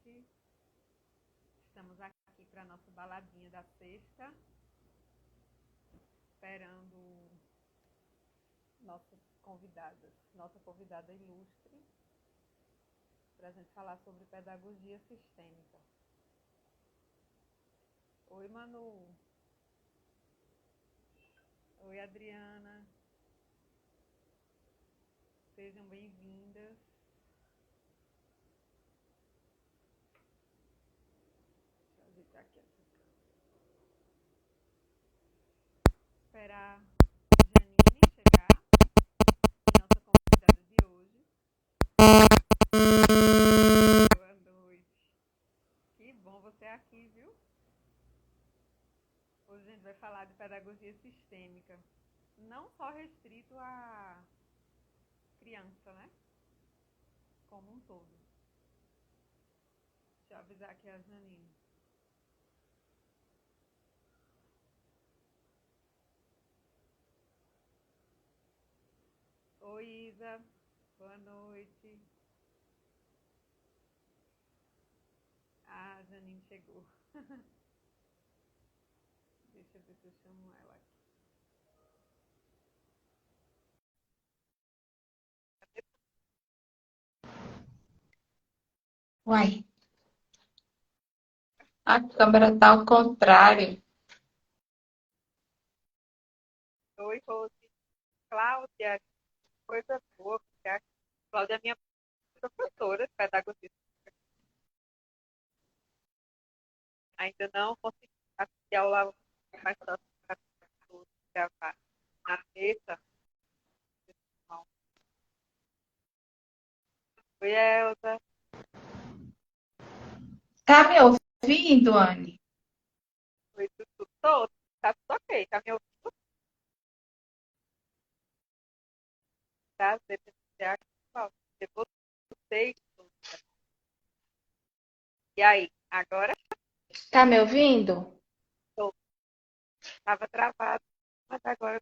noite. Estamos aqui para a nossa baladinha da sexta, esperando nossa convidada ilustre, para a gente falar sobre pedagogia sistêmica. Oi, Manu. Oi, Adriana. Sejam bem-vindas. Deixa eu ajeitar aqui essa câmera. Esperar a Janine chegar, nossa convidada de hoje. Boa noite. Que bom você aqui, viu? Hoje a gente vai falar de pedagogia sistêmica. Não só restrito à criança, né? Como um todo. Deixa eu avisar aqui a Janine. Oi, Isa. Boa noite. Ah, a Janine chegou. Deixa eu ver se eu chamo ela aqui. Uai, a câmera tá ao contrário. Oi, Rose. Cláudia, coisa boa, porque a Cláudia é minha professora de pedagogia. Ainda não consegui assistir a aula mais próxima para gravar na terça. Oi, Elza. Tá me ouvindo, Anne? Oi, tudo todo. Tá tudo ok. Tá me ouvindo? Tá? Vocês. E aí? Agora? Tá me ouvindo? Estou. Estava travado, mas agora.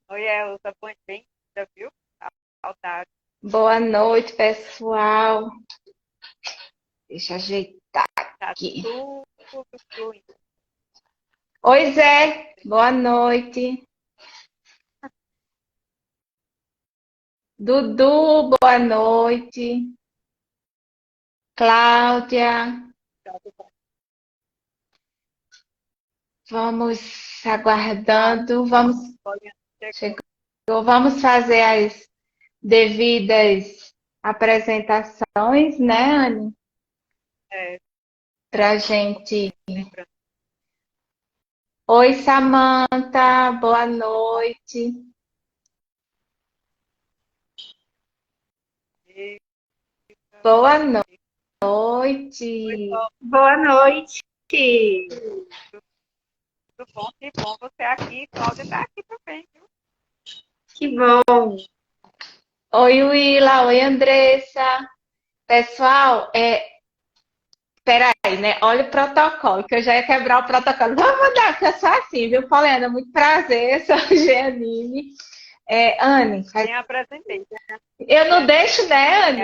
Oi, Elza. Bem-vinda, viu? Tá saudade. Boa noite, pessoal. Deixa eu ajeitar Tá aqui. tudo fluindo. Oi, Zé. Boa noite. Dudu, boa noite. Cláudia, vamos aguardando. Chegou. Vamos fazer as devidas apresentações, né, Anne? É, Pra gente. lembrando. Oi, Samanta, boa noite. Boa Oi, noite. Boa noite. tudo bom? Que bom você aqui. Cláudia está aqui também, viu? Que bom. Oi, Willa. Oi, Andressa. Pessoal, peraí, né? Olha o protocolo, que eu já ia quebrar o protocolo. Vamos mudar, porque eu sou assim, viu, Poliana? Muito prazer, eu sou Jeanine. Anne, Nem apresentei. eu não deixo, né, Anne?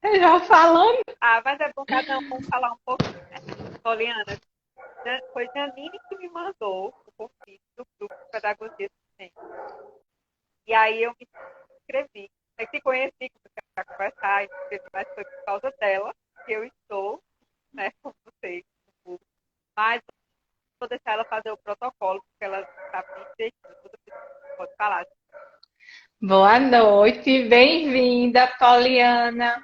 Eu já falando. Mas é bom cada um falar um pouquinho, né? Poliana, foi Janine que me mandou o convite do grupo de pedagogia sistêmica. E aí eu me inscrevi. Eu te conheci para conversar, mas foi por causa dela que eu estou, né, com vocês. Mas vou deixar ela fazer o protocolo, porque ela está bem certinha. Pode falar. Boa noite, bem-vinda, Poliana.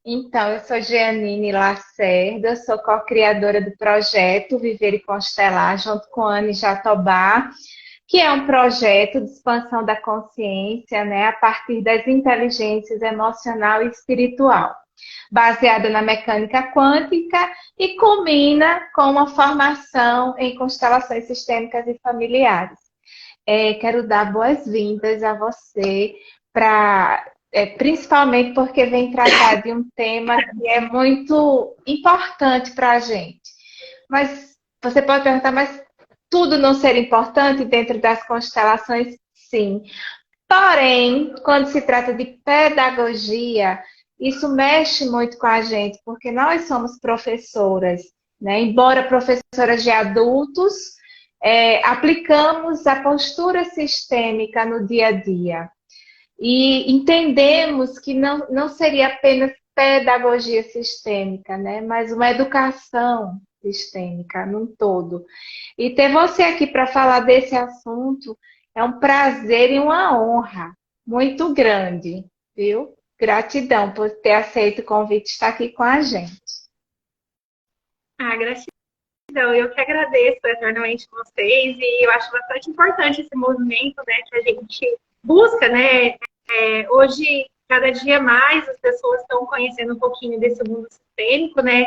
Então, eu sou Jeanine Lacerda, sou co-criadora do projeto Viver e Constelar, junto com a Anne Jatobá, que é um projeto de expansão da consciência, né, a partir das inteligências emocional e espiritual, baseada na mecânica quântica e culmina com uma formação em constelações sistêmicas e familiares. Quero dar boas-vindas a você, principalmente porque vem tratar de um tema que é muito importante para a gente. Mas você pode perguntar, mas tudo não ser importante dentro das constelações? Sim. Porém, quando se trata de pedagogia, isso mexe muito com a gente, porque nós somos professoras, né? Embora professoras de adultos, aplicamos a postura sistêmica no dia a dia. E entendemos que não seria apenas pedagogia sistêmica, né? Mas uma educação sistêmica num todo. E ter você aqui para falar desse assunto é um prazer e uma honra muito grande, viu? Gratidão por ter aceito o convite de estar aqui com a gente. Gratidão. Eu que agradeço eternamente vocês e eu acho bastante importante esse movimento, né, que a gente busca, né? Hoje, cada dia mais, as pessoas estão conhecendo um pouquinho desse mundo sistêmico, né?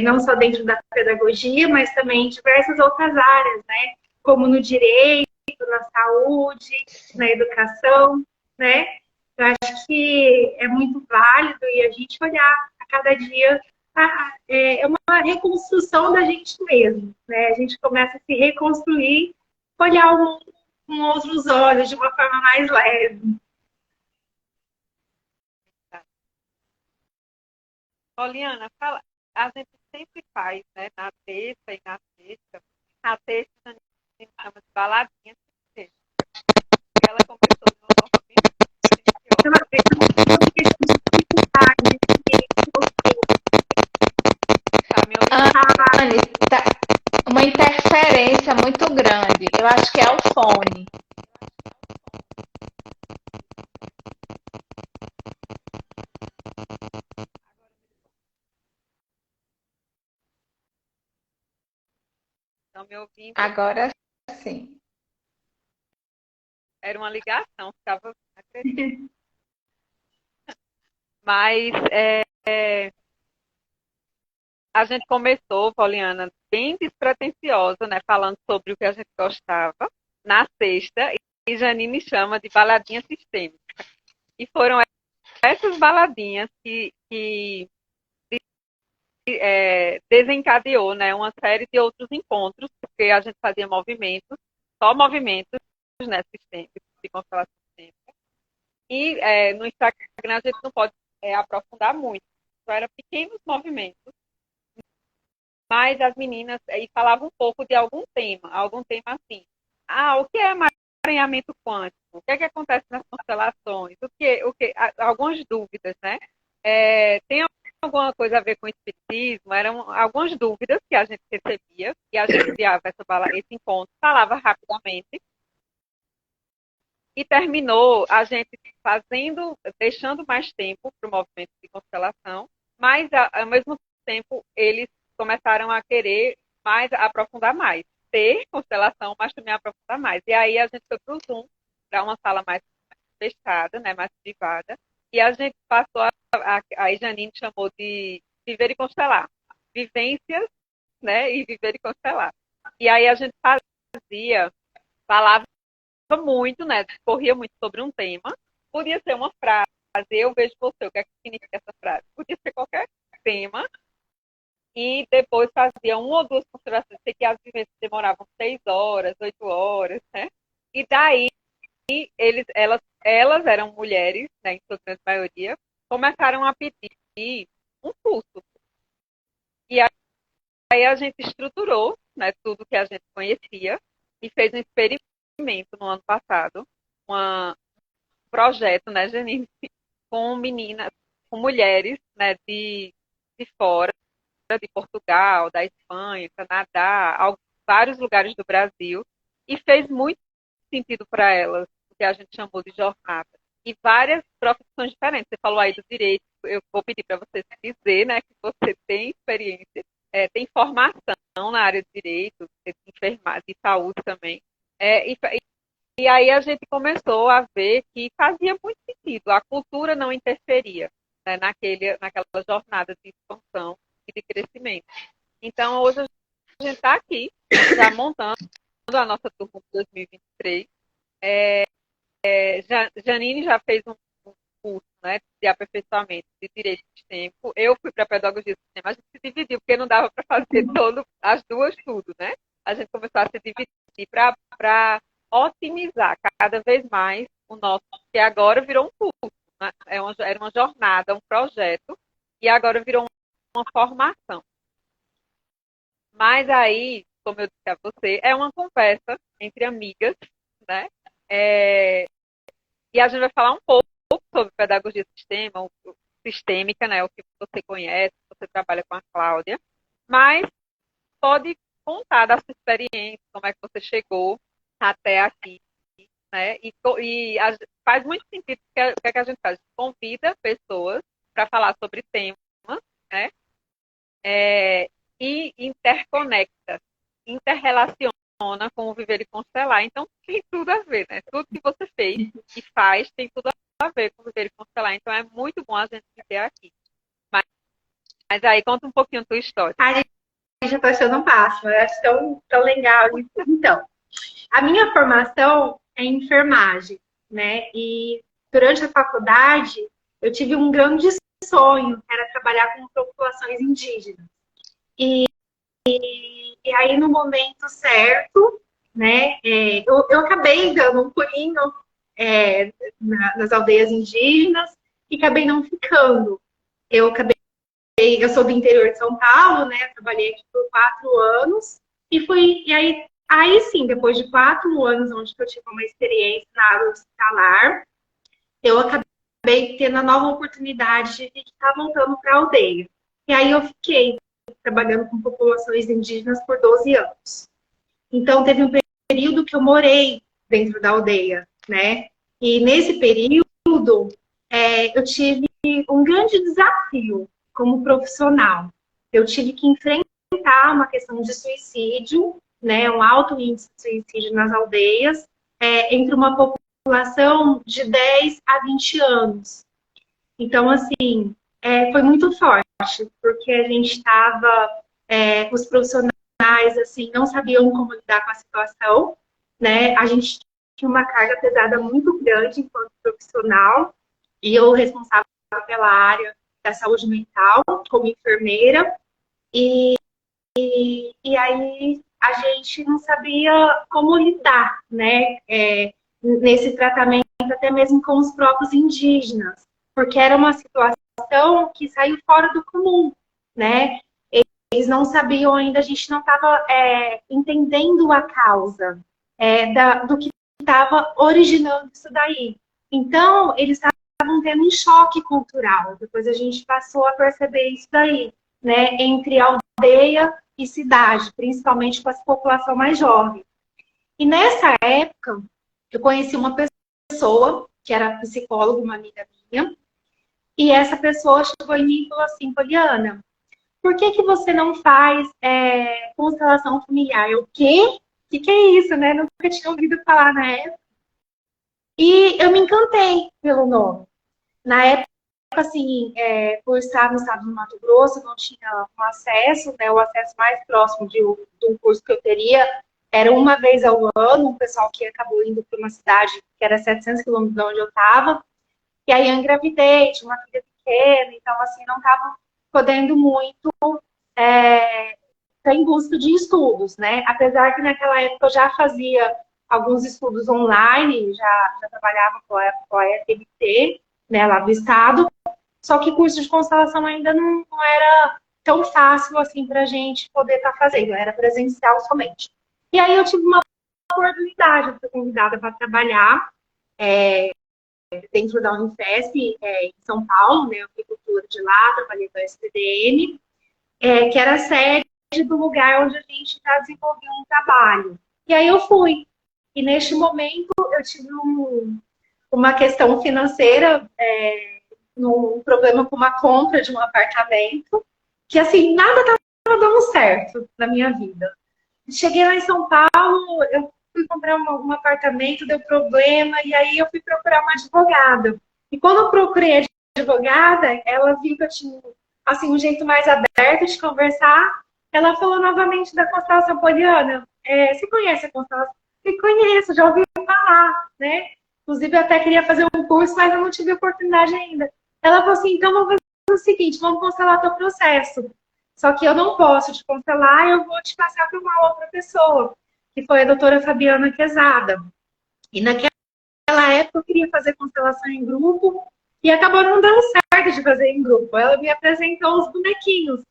Não só dentro da pedagogia, mas também em diversas outras áreas, né? Como no direito, na saúde, na educação, né? Eu acho que é muito válido e a gente olhar a cada dia é uma reconstrução da gente mesmo, né? A gente começa a se reconstruir, olhar o mundo com outros olhos, de uma forma mais leve. Poliana, fala, a gente sempre faz, né? Na terça e na sexta. Na terça, a gente chama de baladinha de sexta. E ela começou de uma forma bem Então, uma questão de dificuldade, tá me ouvindo? Anne, tá uma interferência muito grande. Eu acho que é o fone. Estão me ouvindo? Agora sim. Era uma ligação, ficava acreditando. Mas a gente começou, Poliana, bem despretensiosa, né? Falando sobre o que a gente gostava na sexta, e Janine chama de baladinha sistêmica. E foram essas baladinhas que desencadeou, né, uma série de outros encontros, porque a gente fazia movimentos, só movimentos, né, sistêmicos, de constelação sistêmica. E no Instagram a gente não pode aprofundar muito. Então, eram pequenos movimentos, mas as meninas falavam um pouco de algum tema assim. O que é emaranhamento quântico? O que é que acontece nas constelações? Algumas dúvidas, né? Tem alguma coisa a ver com o espiritismo? Eram algumas dúvidas que a gente recebia e a gente criava esse encontro, falava rapidamente e terminou a gente deixando mais tempo para o movimento de constelação, mas ao mesmo tempo eles começaram a querer aprofundar mais, ter constelação, mas também aprofundar mais. E aí a gente foi para o Zoom, para uma sala mais fechada, né, mais privada, e a gente passou, a Janine chamou de viver e constelar, vivências, né, e viver e constelar. E aí a gente falava muito, né, discorria muito sobre um tema, podia ser uma frase, eu vejo você, o que é que significa essa frase? Podia ser qualquer tema, e depois fazia uma ou duas considerações, sei que as vivências demoravam 6 horas, 8 horas, né, e daí elas eram mulheres, né, em sua grande maioria, começaram a pedir um curso. E aí a gente estruturou, né, tudo que a gente conhecia e fez um experimento no ano passado, um projeto, né, Janine, com meninas, com mulheres, né, de fora, de Portugal, da Espanha, Canadá, vários lugares do Brasil, e fez muito sentido para elas, o que a gente chamou de jornada. E várias profissões diferentes. Você falou aí do direito, eu vou pedir para você dizer, né, que você tem experiência, tem formação na área de direito, de enfermagem, de saúde também. E aí a gente começou a ver que fazia muito sentido, a cultura não interferia, né, naquela jornada de expansão e de crescimento. Então, hoje a gente está aqui, já montando a nossa turma de 2023. Janine já fez um curso, né, de aperfeiçoamento de direito sistêmico. Eu fui para a pedagogia sistêmica, a gente se dividiu, porque não dava para fazer as duas tudo, né? A gente começou a se dividir para otimizar cada vez mais o nosso, que agora virou um curso. Era uma jornada, um projeto, e agora virou uma formação. Mas aí, como eu disse a você, é uma conversa entre amigas, né? E a gente vai falar um pouco sobre pedagogia sistêmica, né? O que você conhece, você trabalha com a Cláudia, mas pode contar da sua experiência, como é que você chegou até aqui, né? Faz muito sentido o que é que a gente faz? Convida pessoas para falar sobre temas, né? E interconecta, interrelaciona com o Viver e Constelar. Então, tem tudo a ver, né? Tudo que você fez e faz tem tudo a ver com o Viver e Constelar. Então, é muito bom a gente ter aqui. Mas aí, conta um pouquinho a tua história. Ai, já tô achando um máximo. Eu acho tão legal isso. Então, a minha formação é em enfermagem, né? E durante a faculdade, eu tive um grande sonho, que era trabalhar com populações indígenas. E aí, no momento certo, né, eu acabei dando um pulinho nas aldeias indígenas e acabei não ficando. Eu sou do interior de São Paulo, né, trabalhei aqui por 4 anos e aí sim, depois de 4 anos onde eu tive uma experiência na área hospitalar, eu acabei tendo a nova oportunidade de estar voltando para a aldeia. E aí eu fiquei trabalhando com populações indígenas por 12 anos. Então, teve um período que eu morei dentro da aldeia, né? E nesse período, eu tive um grande desafio como profissional. Eu tive que enfrentar uma questão de suicídio, né? Um alto índice de suicídio nas aldeias, entre uma população de 10 a 20 anos. Então, assim, foi muito forte, porque a gente estava, os profissionais, assim, não sabiam como lidar com a situação, né? A gente tinha uma carga pesada muito grande enquanto profissional, e eu responsável pela área da saúde mental, como enfermeira, e aí a gente não sabia como lidar, né? Nesse tratamento, até mesmo com os próprios indígenas, porque era uma situação que saiu fora do comum, né? Eles não sabiam ainda, a gente não estava entendendo a causa do que estava originando isso daí. Então, eles estavam tendo um choque cultural. Depois a gente passou a perceber isso daí, né? Entre aldeia e cidade, principalmente com a população mais jovem. E nessa época, eu conheci uma pessoa que era psicóloga, uma amiga minha, e essa pessoa chegou em mim e falou assim: Poliana, por que você não faz constelação familiar? Eu, o quê? O que é isso, né? Nunca tinha ouvido falar na época. E eu me encantei pelo nome. Na época, assim, por estar no estado do Mato Grosso, não tinha um acesso, né? O acesso mais próximo de um curso que eu teria era uma vez ao ano, um pessoal que acabou indo para uma cidade que era 700 quilômetros de onde eu estava. E aí eu engravidei, tinha uma filha pequena, então, assim, não estava podendo muito estar em busca de estudos, né? Apesar que naquela época eu já fazia alguns estudos online, já trabalhava com a FMT, né, lá do estado, só que curso de constelação ainda não era tão fácil assim para a gente poder estar fazendo, era presencial somente. E aí eu tive uma oportunidade, eu fui convidada para trabalhar dentro da Unifesp, em São Paulo, né, eu fui cultura de lá, trabalhei com a SPDN, que era a sede do lugar onde a gente já desenvolveu um trabalho. E aí eu fui. E neste momento eu tive uma questão financeira, um problema com uma compra de um apartamento, que assim, nada estava dando certo na minha vida. Cheguei lá em São Paulo, eu fui comprar um apartamento, deu problema, e aí eu fui procurar uma advogada. E quando eu procurei a advogada, ela viu que eu tinha assim, um jeito mais aberto de conversar. Ela falou novamente da constelação poliana. Você conhece a constelação? Eu conheço, já ouvi falar, né? Inclusive, eu até queria fazer um curso, mas eu não tive oportunidade ainda. Ela falou assim, então vamos fazer o seguinte, vamos constelar teu processo. Só que eu não posso te constelar, eu vou te passar para uma outra pessoa, que foi a doutora Fabiana Quezada. E naquela época eu queria fazer constelação em grupo, E acabou não dando certo de fazer em grupo. Ela me apresentou os bonequinhos.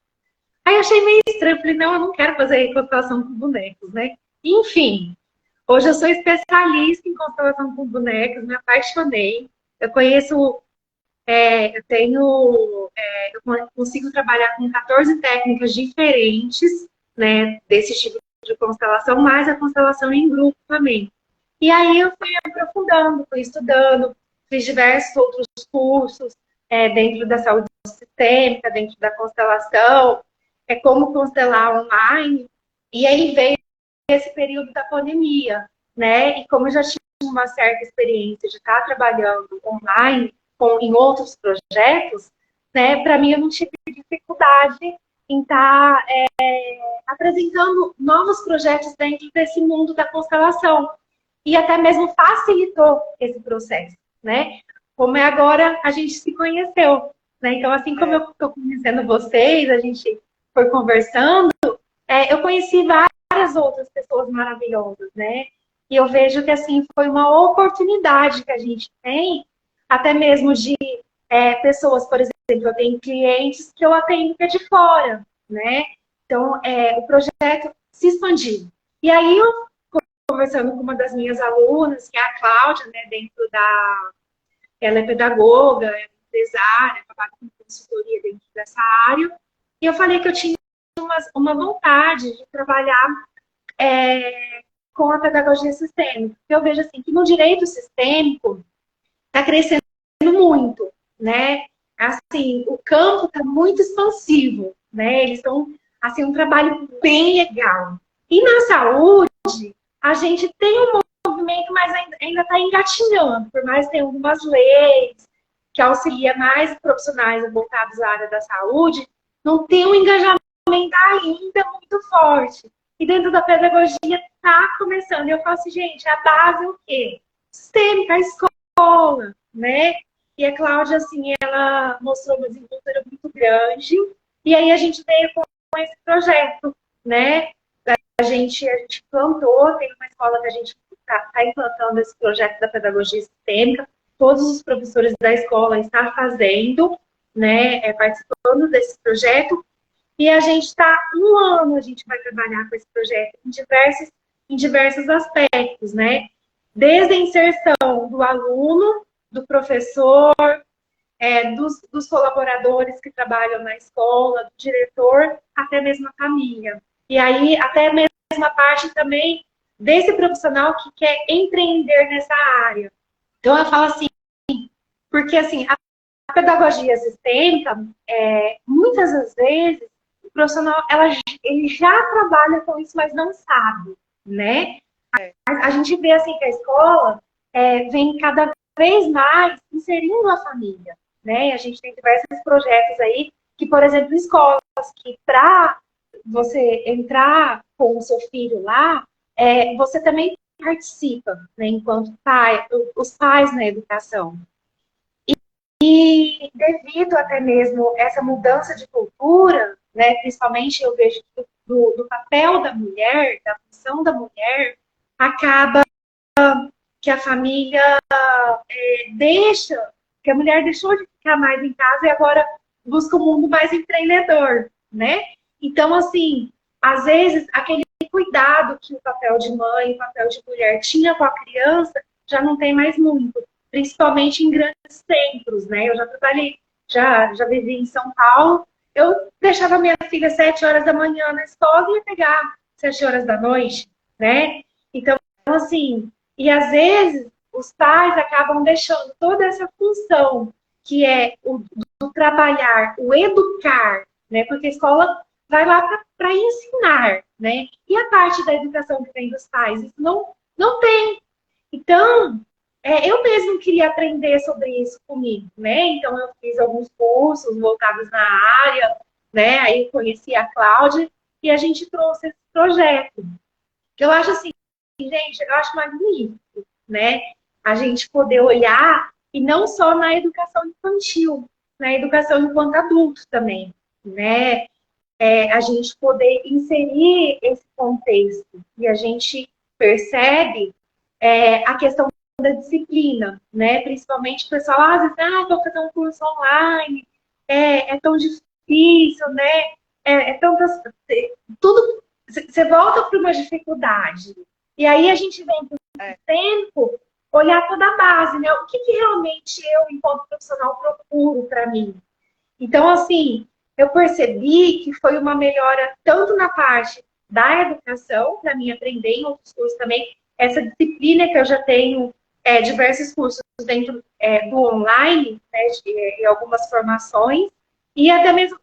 Aí eu achei meio estranho, falei, não, eu não quero fazer constelação com bonecos, né? Enfim, hoje eu sou especialista em constelação com bonecos, me apaixonei. Eu conheço, eu consigo trabalhar com 14 técnicas diferentes, né, desse tipo de constelação, mais a constelação em grupo também. E aí eu fui aprofundando, fui estudando, fiz diversos outros cursos dentro da saúde sistêmica, dentro da constelação, como constelar online. E aí veio esse período da pandemia, né? E como eu já tinha uma certa experiência de estar trabalhando online em outros projetos, né? Para mim eu não tive dificuldade em estar apresentando novos projetos dentro desse mundo da constelação. E até mesmo facilitou esse processo, né? Como é agora a gente se conheceu, né? Então, assim como eu estou conhecendo vocês, a gente foi conversando, eu conheci várias outras pessoas maravilhosas, né? E eu vejo que, assim, foi uma oportunidade que a gente tem, até mesmo de pessoas, por exemplo, eu tenho clientes que eu atendo que é de fora, né? Então, o projeto se expandiu. E aí, eu conversando com uma das minhas alunas, que é a Cláudia, né, ela é pedagoga, é empresária, trabalha com consultoria dentro dessa área, e eu falei que eu tinha uma vontade de trabalhar com a pedagogia sistêmica. Eu vejo assim que no direito sistêmico está crescendo muito, né? Assim, o campo está muito expansivo, né? Eles estão assim um trabalho bem legal. E na saúde a gente tem um movimento, mas ainda está engatinhando, por mais que tenha algumas leis que auxiliam mais profissionais voltados à área da saúde, não tem um engajamento ainda muito forte. E dentro da pedagogia está começando. E eu falo assim, gente, a base é o quê? Sistêmica, a escola, né? E a Cláudia, assim, ela mostrou uma desenvoltura muito grande. E aí a gente veio com esse projeto, né? A gente plantou, tem uma escola que a gente está implantando esse projeto da pedagogia sistêmica. Todos os professores da escola estão fazendo, né, participando desse projeto. E a gente está, um ano, a gente vai trabalhar com esse projeto em diversos aspectos, né? Desde a inserção do aluno, do professor, dos colaboradores que trabalham na escola, do diretor, até mesmo a família. E aí, até mesmo a parte também desse profissional que quer empreender nessa área. Então, eu falo assim, porque assim, a pedagogia sistêmica, muitas das vezes, o profissional, ele já trabalha com isso, mas não sabe, né? A gente vê assim que a escola vem cada vez mais inserindo a família, né? A gente tem diversos projetos aí que, por exemplo, escolas que para você entrar com o seu filho lá, você também participa, né? Enquanto pai, os pais na educação. E devido até mesmo essa mudança de cultura, né? Principalmente eu vejo do papel da mulher, da função da mulher, acaba que a família que a mulher deixou de ficar mais em casa e agora busca um mundo mais empreendedor, né? Então, assim, às vezes, aquele cuidado que o papel de mãe, o papel de mulher tinha com a criança, já não tem mais muito, principalmente em grandes centros, né? Eu já trabalhei, já vivi em São Paulo, eu deixava minha filha 7 horas da manhã na escola e ia pegar 7 horas da noite, né? Então, assim, e às vezes os pais acabam deixando toda essa função que é do trabalhar, o educar, né? Porque a escola vai lá para ensinar, né? E a parte da educação que vem dos pais, isso não tem. Então, eu mesmo queria aprender sobre isso comigo, né? Então, eu fiz alguns cursos voltados na área, né? Aí eu conheci a Cláudia e a gente trouxe esse projeto. Eu acho assim, gente, eu acho magnífico, né? A gente poder olhar, e não só na educação infantil, na educação enquanto adulto também, né? A gente poder inserir esse contexto. E a gente percebe a questão da disciplina, né? Principalmente o pessoal, às vezes, vou fazer um curso online, é tão difícil, né? É tantas, tudo, você volta para uma dificuldade. E aí a gente vem com o tempo olhar toda a base, né? O que realmente eu, enquanto profissional, procuro para mim. Então, assim, eu percebi que foi uma melhora tanto na parte da educação, para mim aprender em outros cursos também, essa disciplina que eu já tenho diversos cursos dentro do online, né, de algumas formações, e até mesmo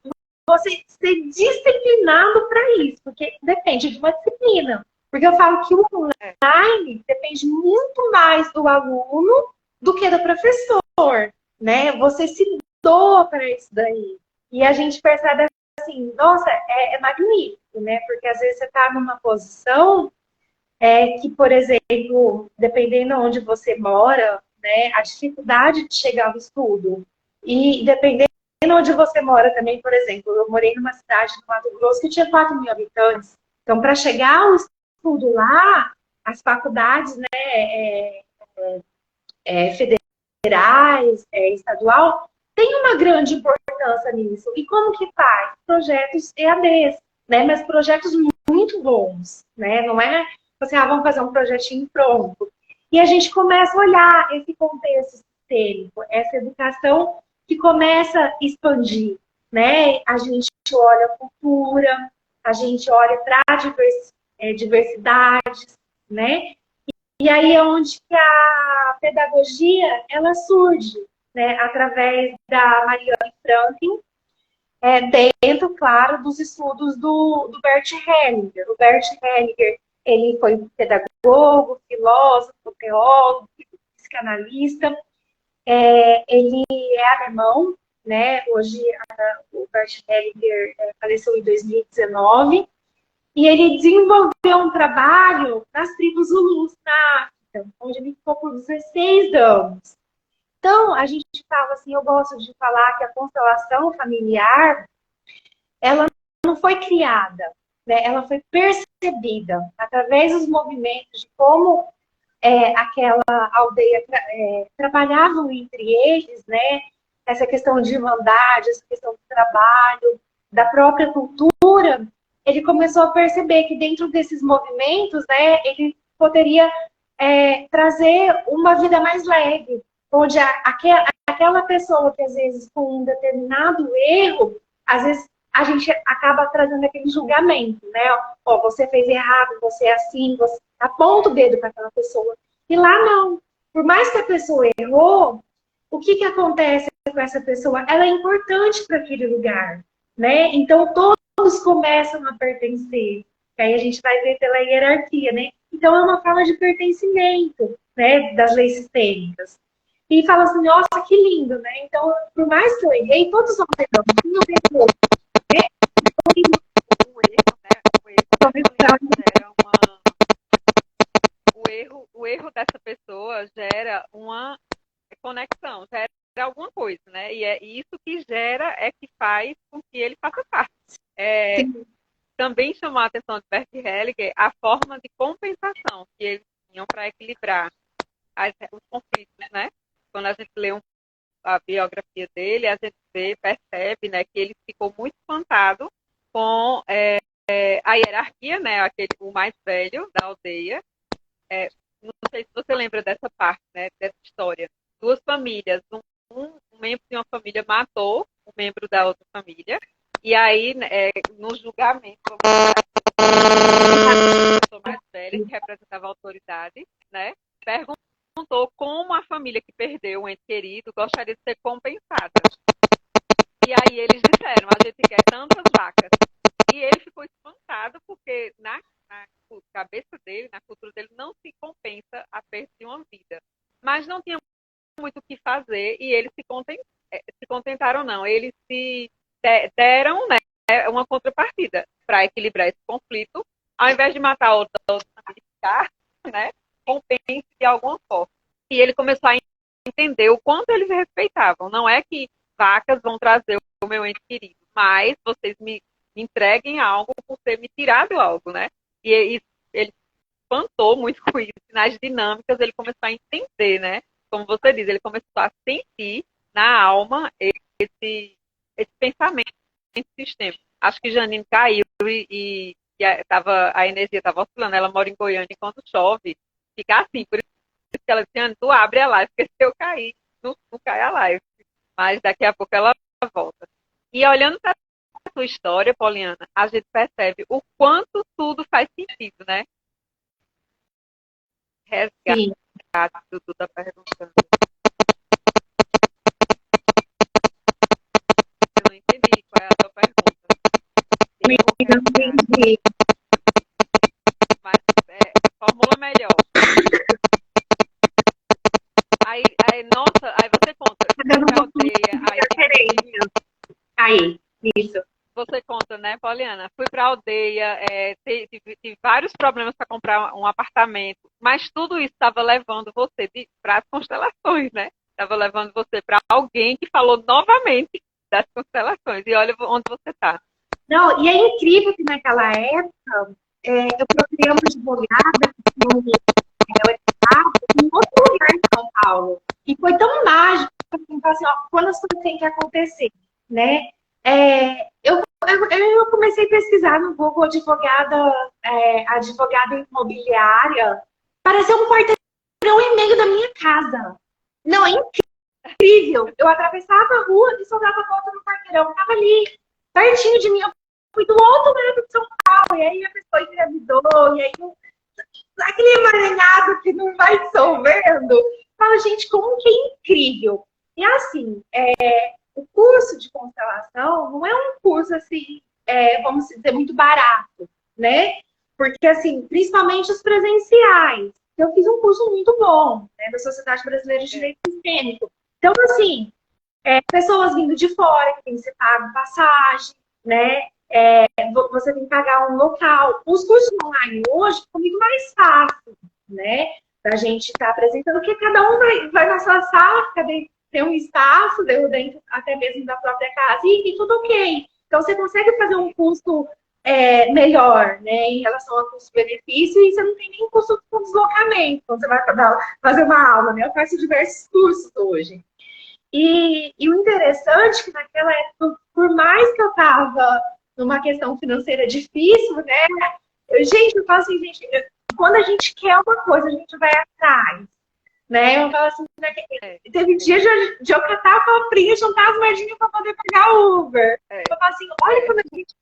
você ser disciplinado para isso, porque depende de uma disciplina. Porque eu falo que o online depende muito mais do aluno do que do professor, né? Você se doa para isso daí. E a gente percebe assim, nossa, é magnífico, né? Porque às vezes você está numa posição que, por exemplo, dependendo onde você mora, né, a dificuldade de chegar ao estudo. E dependendo onde você mora também, por exemplo, eu morei numa cidade do Mato Grosso que tinha 4.000 habitantes. Então, para chegar ao estudo lá, as faculdades, né, federais, estadual, tem uma grande importância nisso. E como que faz? Projetos EADs, né? Mas projetos muito bons, né? Não é assim, vamos fazer um projetinho pronto. E a gente começa a olhar esse contexto sistêmico, essa educação que começa a expandir, né? A gente olha a cultura, a gente olha para diversidades, né? E aí é onde que a pedagogia ela surge, né? Através da Marianne Franklin, dentro, claro, dos estudos do Bert Hellinger. O Bert Hellinger, ele foi pedagogo, filósofo, teólogo, psicanalista. Ele é alemão, né? Hoje o Bert Hellinger faleceu em 2019. E ele desenvolveu um trabalho nas tribos Zulus, na África, onde ele ficou por 16 anos. Então, a gente fala assim, eu gosto de falar que a constelação familiar, ela não foi criada, né? Ela foi percebida através dos movimentos de como aquela aldeia trabalhavam entre eles, né? Essa questão de irmandade, essa questão do trabalho, da própria cultura, ele começou a perceber que dentro desses movimentos, né, ele poderia trazer uma vida mais leve, onde aquela pessoa que às vezes com um determinado erro, às vezes a gente acaba trazendo aquele julgamento, né? Ó, você fez errado, você é assim, você aponta o dedo para aquela pessoa. E lá não. Por mais que a pessoa errou, o que acontece com essa pessoa? Ela é importante para aquele lugar, né? Então todos começam a pertencer. E aí a gente vai ver pela hierarquia, né? Então é uma forma de pertencimento, né? Das leis sistêmicas. E fala assim, nossa, que lindo, né? Então, por mais que eu errei, todos vão ter erro. O erro dessa pessoa gera uma conexão, gera alguma coisa, né? E é isso que que faz com que ele faça parte. Também chamou a atenção de Bert Hellinger a forma de compensação que eles tinham para equilibrar os conflitos, né? Quando a gente lê a biografia dele, a gente percebe, né, que ele ficou muito espantado com a hierarquia, né, o mais velho da aldeia. Não sei se você lembra dessa parte, né, dessa história. Duas famílias, um membro de uma família matou um membro da outra família, e aí, no julgamento, a pessoa mais velha, que representava a autoridade, né, perguntou como a família que perdeu um ente querido gostaria de ser compensada. E aí eles disseram, a gente quer tantas vacas. E ele ficou espantado porque na cabeça dele, na cultura dele, não se compensa a perda de uma vida. Mas não tinha muito o que fazer e eles se contentaram, não. Eles se deram, né, uma contrapartida para equilibrar esse conflito. Ao invés de matar a outra família, né, compense de alguma forma. E ele começou a entender o quanto eles respeitavam. Não é que vacas vão trazer o meu ente querido, mas vocês me entreguem algo por ter me tirado algo, né? E eles espantou muito com isso. Nas dinâmicas, ele começou a entender, né? Como você diz, ele começou a sentir na alma esse pensamento sistêmico. Acho que Janine caiu a energia estava oscilando. Ela mora em Goiânia e quando chove, fica assim. Por isso que ela disse, tu abre a live, porque se eu cair, não cai a live. Mas daqui a pouco ela volta. E olhando para a sua história, Poliana, a gente percebe o quanto tudo faz sentido, né? Resgate, Dudu está perguntando. Eu não entendi qual é a sua pergunta. Eu não entendi. Mas formula melhor. Aí você conta. Eu não vou aí, isso. Você conta, né, Poliana? Fui para a aldeia, tive vários problemas para comprar um apartamento, mas tudo isso estava levando você para as constelações, né? Estava levando você para alguém que falou novamente das constelações. E olha onde você está. Não, e é incrível que naquela época eu procurei uma advogada em outro lugar em São Paulo. E foi tão mágico, assim, ó, quando as coisas têm que acontecer, né? Eu comecei a pesquisar no Google advogada imobiliária. Pareceu um quarteirão e meio da minha casa. Não, é incrível. Eu atravessava a rua e só dava volta no quarteirão. Estava ali, pertinho de mim. Eu fui do outro lado de São Paulo. E aí a pessoa engravidou. E aí aquele emaranhado que não vai dissolvendo. Fala, gente, como que é incrível. E assim, o curso de constelação não é um curso, assim, vamos dizer, muito barato, né? Porque, assim, principalmente os presenciais. Eu fiz um curso muito bom, né, da Sociedade Brasileira de Direito Sistêmico. Então, assim, pessoas vindo de fora, que tem que ser pago passagem, né? Você tem que pagar um local. Os cursos online hoje ficam muito mais fácil, né? Pra gente estar apresentando, porque cada um vai na sua sala, tem um espaço dentro até mesmo da própria casa e tudo ok. Então, você consegue fazer um custo melhor, né, em relação ao custo-benefício e você não tem nem custo com deslocamento quando você vai fazer uma aula, né? Eu faço diversos cursos hoje. E o interessante é que naquela época, por mais que eu estava numa questão financeira difícil, né, eu falo assim, gente, quando a gente quer uma coisa, a gente vai atrás. Né? Eu falo assim, né? Teve dia de eu catar a cofrinha, juntar as moedinhas para poder pegar o Uber. Eu falo assim, olha quando a gente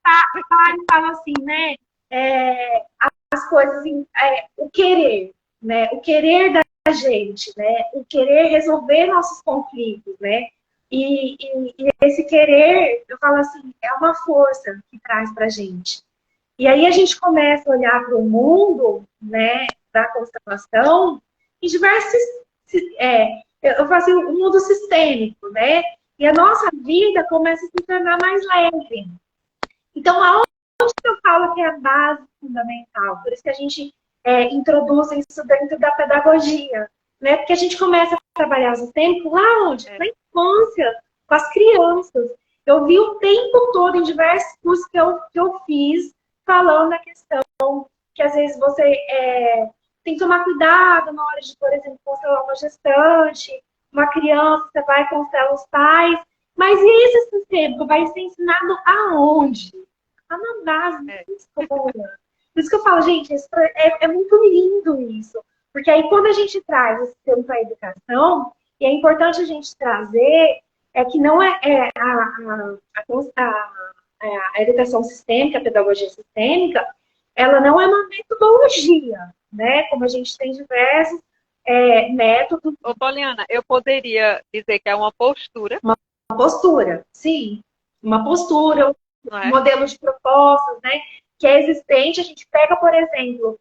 fala assim, né? As coisas, o querer, né? O querer da gente, né? O querer resolver nossos conflitos, né? E esse querer, eu falo assim, é uma força que traz pra gente. E aí a gente começa a olhar para o mundo, né, da constelação em diversos, eu falo assim, um mundo sistêmico, né? E a nossa vida começa a se tornar mais leve. Então, aonde que eu falo que é a base fundamental? Por isso que a gente introduz isso dentro da pedagogia, né? Porque a gente começa a trabalhar o sistêmico lá onde? Na infância, com as crianças. Eu vi o tempo todo em diversos cursos que eu fiz, falando da questão que às vezes você tem que tomar cuidado na hora de, por exemplo, constelar uma gestante, uma criança, você vai constelar os pais, mas e esse sistema vai ser ensinado aonde? Tá na base da escola. Por isso que eu falo, gente, é muito lindo isso. Porque aí quando a gente traz o sistema para a educação, e é importante a gente trazer, que não a educação sistêmica, a pedagogia sistêmica, ela não é uma metodologia, né? Como a gente tem diversos métodos. Ô, Poliana, eu poderia dizer que é uma postura. Uma postura, sim. Uma postura, um modelo de propostas, né? Que é existente. A gente pega, por exemplo,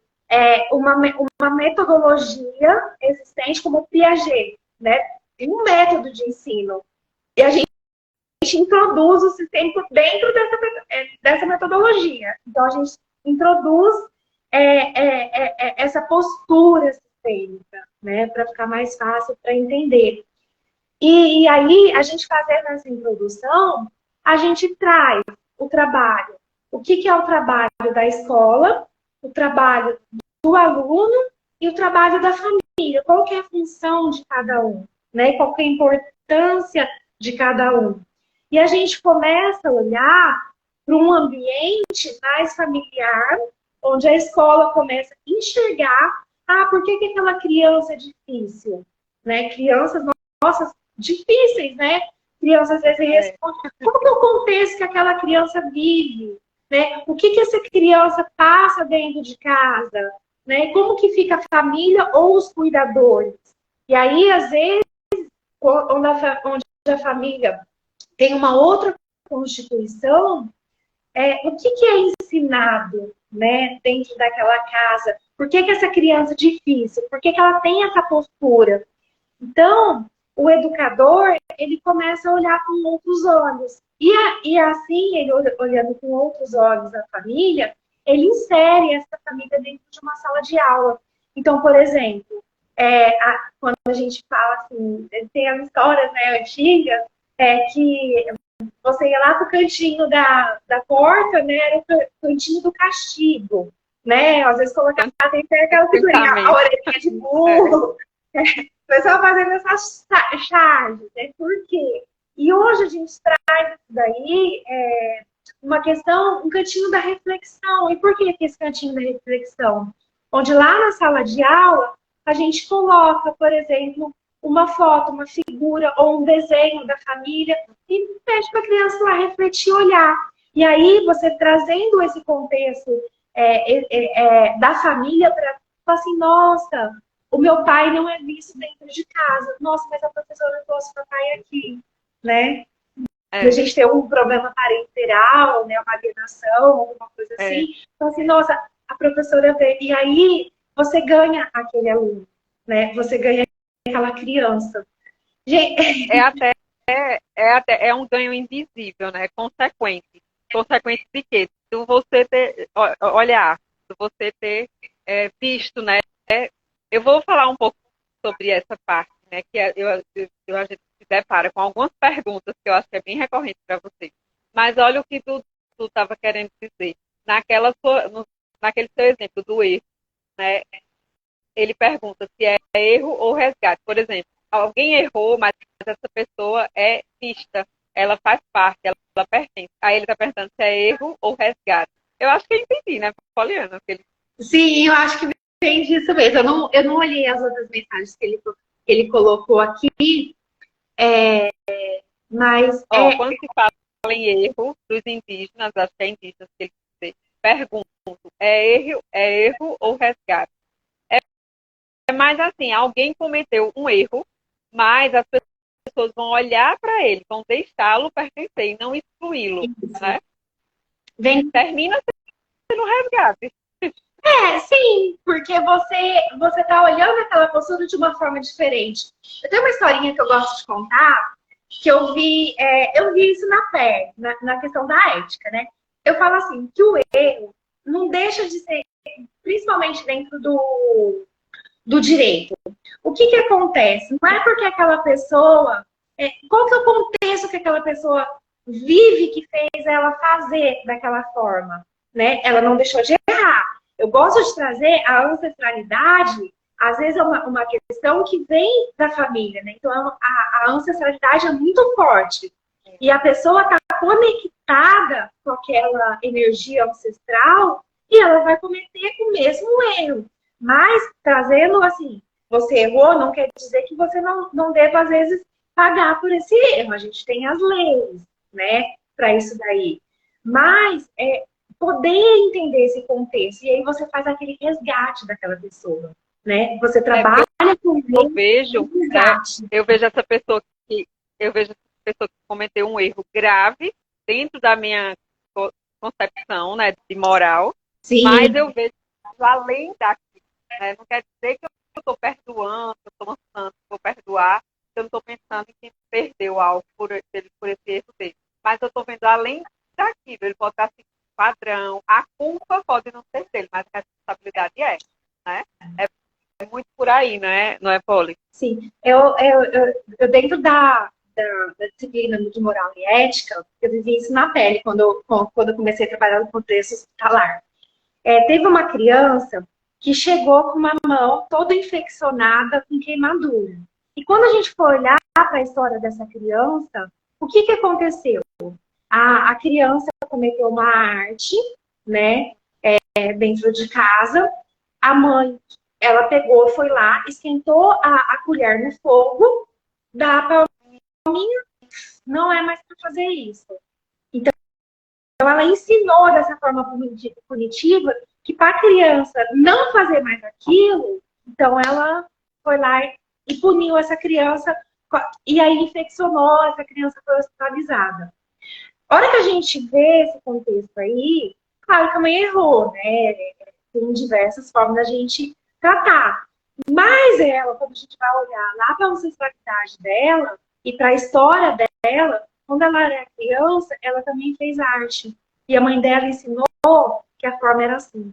uma metodologia existente como o Piaget, né? Um método de ensino. E a gente introduz o sistema dentro dessa metodologia. Então, a gente introduz essa postura sistêmica, né, para ficar mais fácil para entender. E aí, a gente fazendo essa introdução, a gente traz o trabalho. O que é o trabalho da escola, o trabalho do aluno e o trabalho da família. Qual que é a função de cada um, né? Qual que é a importância de cada um. E a gente começa a olhar para um ambiente mais familiar, onde a escola começa a enxergar, por que aquela criança é difícil? Né? Crianças, nossas, difíceis, né? Crianças, às vezes, respondem, qual que é o contexto que aquela criança vive? Né? O que essa criança passa dentro de casa? Né? Como que fica a família ou os cuidadores? E aí, às vezes, onde a família tem uma outra constituição, o que é ensinado, né, dentro daquela casa? Por que essa criança é difícil? Por que ela tem essa postura? Então, o educador, ele começa a olhar com outros olhos. E assim, ele olhando com outros olhos a família, ele insere essa família dentro de uma sala de aula. Então, por exemplo, quando a gente fala assim, tem as histórias, né, antigas, que você ia lá pro cantinho da porta, né, era o cantinho do castigo, né? Às vezes colocava até aquela figurinha, a orelhinha de burro. O pessoal fazendo essas charges, né? Por quê? E hoje a gente traz isso daí uma questão, um cantinho da reflexão. E por que esse cantinho da reflexão? Onde lá na sala de aula a gente coloca, por exemplo, uma foto, uma figura ou um desenho da família e pede para a criança lá refletir e olhar. E aí você trazendo esse contexto da família para falar assim, nossa, o meu pai não é visto dentro de casa. Nossa, mas a professora trouxe o papai aqui, né? A gente tem um problema parenteral, né? Uma alienação, alguma coisa assim. Então, assim, nossa, a professora veio. E aí, você ganha aquele aluno, né? Você ganha aquela criança. Gente... É um ganho invisível, né? Consequente. Consequente de quê? De você ter olhar, de você ter visto, né? Eu vou falar um pouco sobre essa parte, né? Que a gente se depara com algumas perguntas que eu acho que é bem recorrente para você. Mas olha o que tu estava querendo dizer. Naquele seu exemplo do erro, né? Ele pergunta se é erro ou resgate. Por exemplo, alguém errou, mas essa pessoa é vista, ela faz parte, ela pertence. Aí ele está perguntando se é erro ou resgate. Eu acho que eu entendi, né, Poliana? Sim, eu acho que vem disso mesmo. Eu não olhei as outras mensagens que ele colocou aqui, mas... Quando se fala em erro dos indígenas, acho que é indígenas que ele diz, pergunto, é erro ou resgate? É mais assim, alguém cometeu um erro, mas as pessoas vão olhar para ele, vão deixá-lo pertencer e não excluí-lo, né? Termina sendo resgate. Sim, porque você tá olhando aquela postura de uma forma diferente. Eu tenho uma historinha que eu gosto de contar, que eu vi isso na questão da ética, né? Eu falo assim, que o erro não deixa de ser, principalmente dentro do direito. O que acontece? Não é porque aquela pessoa... qual que é o contexto que aquela pessoa vive que fez ela fazer daquela forma, né? Ela não deixou de errar. Eu gosto de trazer a ancestralidade, às vezes é uma questão que vem da família, né? Então a ancestralidade é muito forte. E a pessoa está conectada com aquela energia ancestral e ela vai cometer o mesmo erro. Mas trazendo assim, você errou, não quer dizer que você não deva, às vezes, pagar por esse erro. A gente tem as leis, né, para isso daí. Mas poder entender esse contexto. E aí você faz aquele resgate daquela pessoa, né? Você trabalha com eu vejo essa pessoa que cometeu um erro grave dentro da minha concepção, né, de moral. Sim. Mas eu vejo além daquilo. Né? Não quer dizer que eu estou perdoando, que eu estou lançando, que vou perdoar, que eu não estou pensando em quem perdeu algo por esse erro dele. Mas eu estou vendo além daquilo. Ele pode estar seguindo um padrão. A culpa pode não ser dele, mas a responsabilidade né? É muito por aí, não é, Poli? Sim. Eu dentro da disciplina de moral e ética, eu vivi isso na pele quando eu comecei a trabalhar no contexto hospitalar. Teve uma criança que chegou com uma mão toda infeccionada com queimadura. E quando a gente for olhar para a história dessa criança, o que aconteceu? A criança cometeu uma arte, né, dentro de casa. A mãe, ela pegou, foi lá, esquentou a colher no fogo, dá para não é mais para fazer isso. Então, ela ensinou dessa forma punitiva que para a criança não fazer mais aquilo, então ela foi lá e puniu essa criança e aí infeccionou, essa criança foi hospitalizada. A hora que a gente vê esse contexto aí, claro que a mãe errou, né? Tem diversas formas da gente tratar. Mas ela, quando a gente vai olhar lá para a ancestralidade dela e para a história dela, quando ela era criança, ela também fez arte. E a mãe dela ensinou que a forma era assim.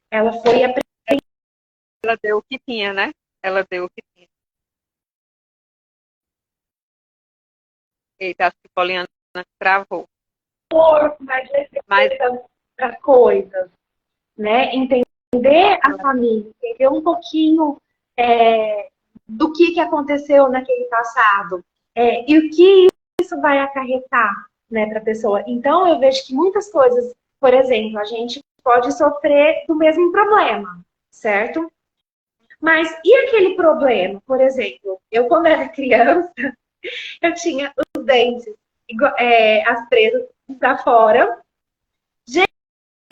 Ela foi aprender. Ela deu o que tinha, né? Ela deu o que tinha. Eita, acho que Poliana travou. Mas para coisas, né? Entender a família, entender um pouquinho do que aconteceu naquele passado e o que isso vai acarretar, né, para a pessoa. Então, eu vejo que muitas coisas, por exemplo, a gente pode sofrer do mesmo problema, certo? Mas e aquele problema? Por exemplo, eu quando era criança, eu tinha os dentes, as presas para fora.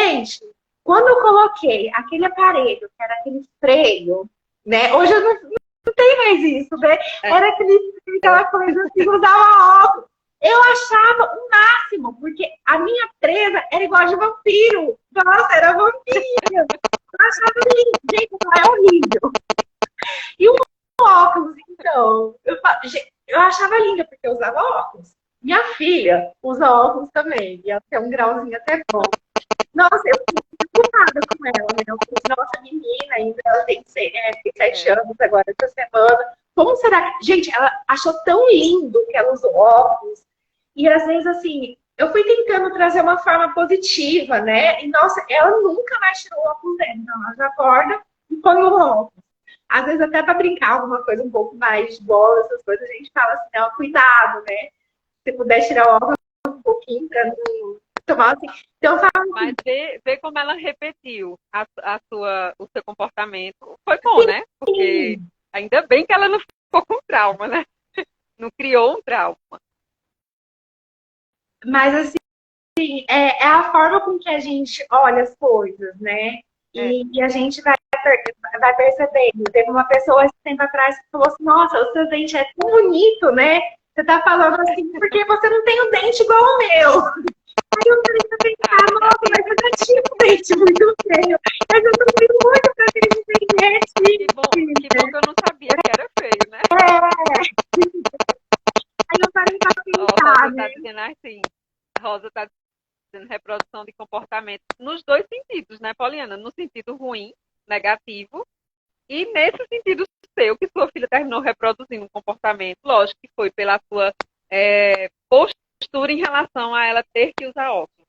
Gente, quando eu coloquei aquele aparelho, que era aquele freio, né? Hoje eu não tenho mais isso, né? Era aquela coisa assim, usava óculos. Eu achava o máximo, porque a minha presa era igual de vampiro. Nossa, era vampiro. Eu achava lindo. Gente, é horrível. E o óculos, então, eu achava lindo, porque eu usava óculos. Minha filha usa óculos também, e ela tem um grauzinho até bom. Nossa, eu fiquei preocupada com ela, né? Eu falei, nossa, menina ainda, ela tem 7 anos agora, essa semana. Como será que... Gente, ela achou tão lindo que ela usou óculos. E às vezes, assim, eu fui tentando trazer uma forma positiva, né? E, nossa, ela nunca mais tirou o óculos dela. Então, ela já acorda e põe o óculos. Às vezes, até para brincar, alguma coisa um pouco mais de bola, essas coisas, a gente fala assim, ó, cuidado, né? Se puder tirar o óculos um pouquinho para não tomar assim. Então, mas vê como ela repetiu o seu comportamento. Foi bom, né? Porque ainda bem que ela não ficou com trauma, né? Não criou um trauma. Mas, assim, é a forma com que a gente olha as coisas, né? E a gente vai percebendo. Teve uma pessoa esse tempo atrás que falou assim, nossa, o seu dente é tão bonito, né? Você tá falando assim, porque você não tem um dente igual o meu. Aí eu falei pra pensar, nossa, mas eu já tinha um dente muito feio. Mas eu sofri muito pra ter esse dente. Que bom que eu não sabia que era feio, né? Aí eu parei pra pensar, Rosa tá dizendo assim, Rosa tá dizendo reprodução de comportamento nos dois sentidos, né, Poliana? No sentido ruim, negativo, e nesse sentido seu, que sua filha terminou reproduzindo um comportamento, lógico que foi pela sua postura em relação a ela ter que usar óculos.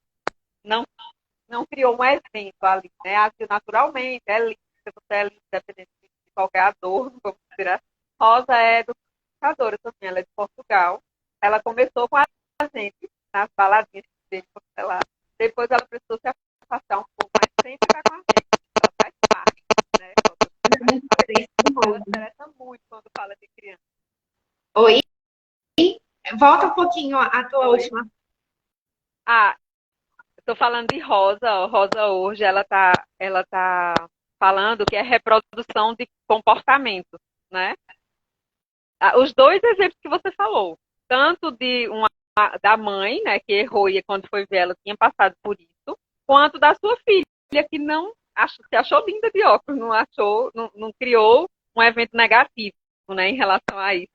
Não criou um evento ali, né? Agiu naturalmente, é linda, você é linda, independente de qualquer adorno, vamos dizer assim. Rosa é educadora também, ela é de Portugal. Ela começou com a gente nas baladinhas de lá. Depois ela precisou se afastar um pouco, mas sempre está com a gente. Ela faz parte, né? Ela se interessa muito quando fala de criança. Oi? Volta um pouquinho a tua última. Estou falando de Rosa. Rosa hoje, ela tá falando que é reprodução de comportamento, né? Os dois exemplos que você falou, tanto da mãe, né, que errou e quando foi ver ela tinha passado por isso, quanto da sua filha, que não se achou linda de óculos, não criou um evento negativo, né, em relação a isso.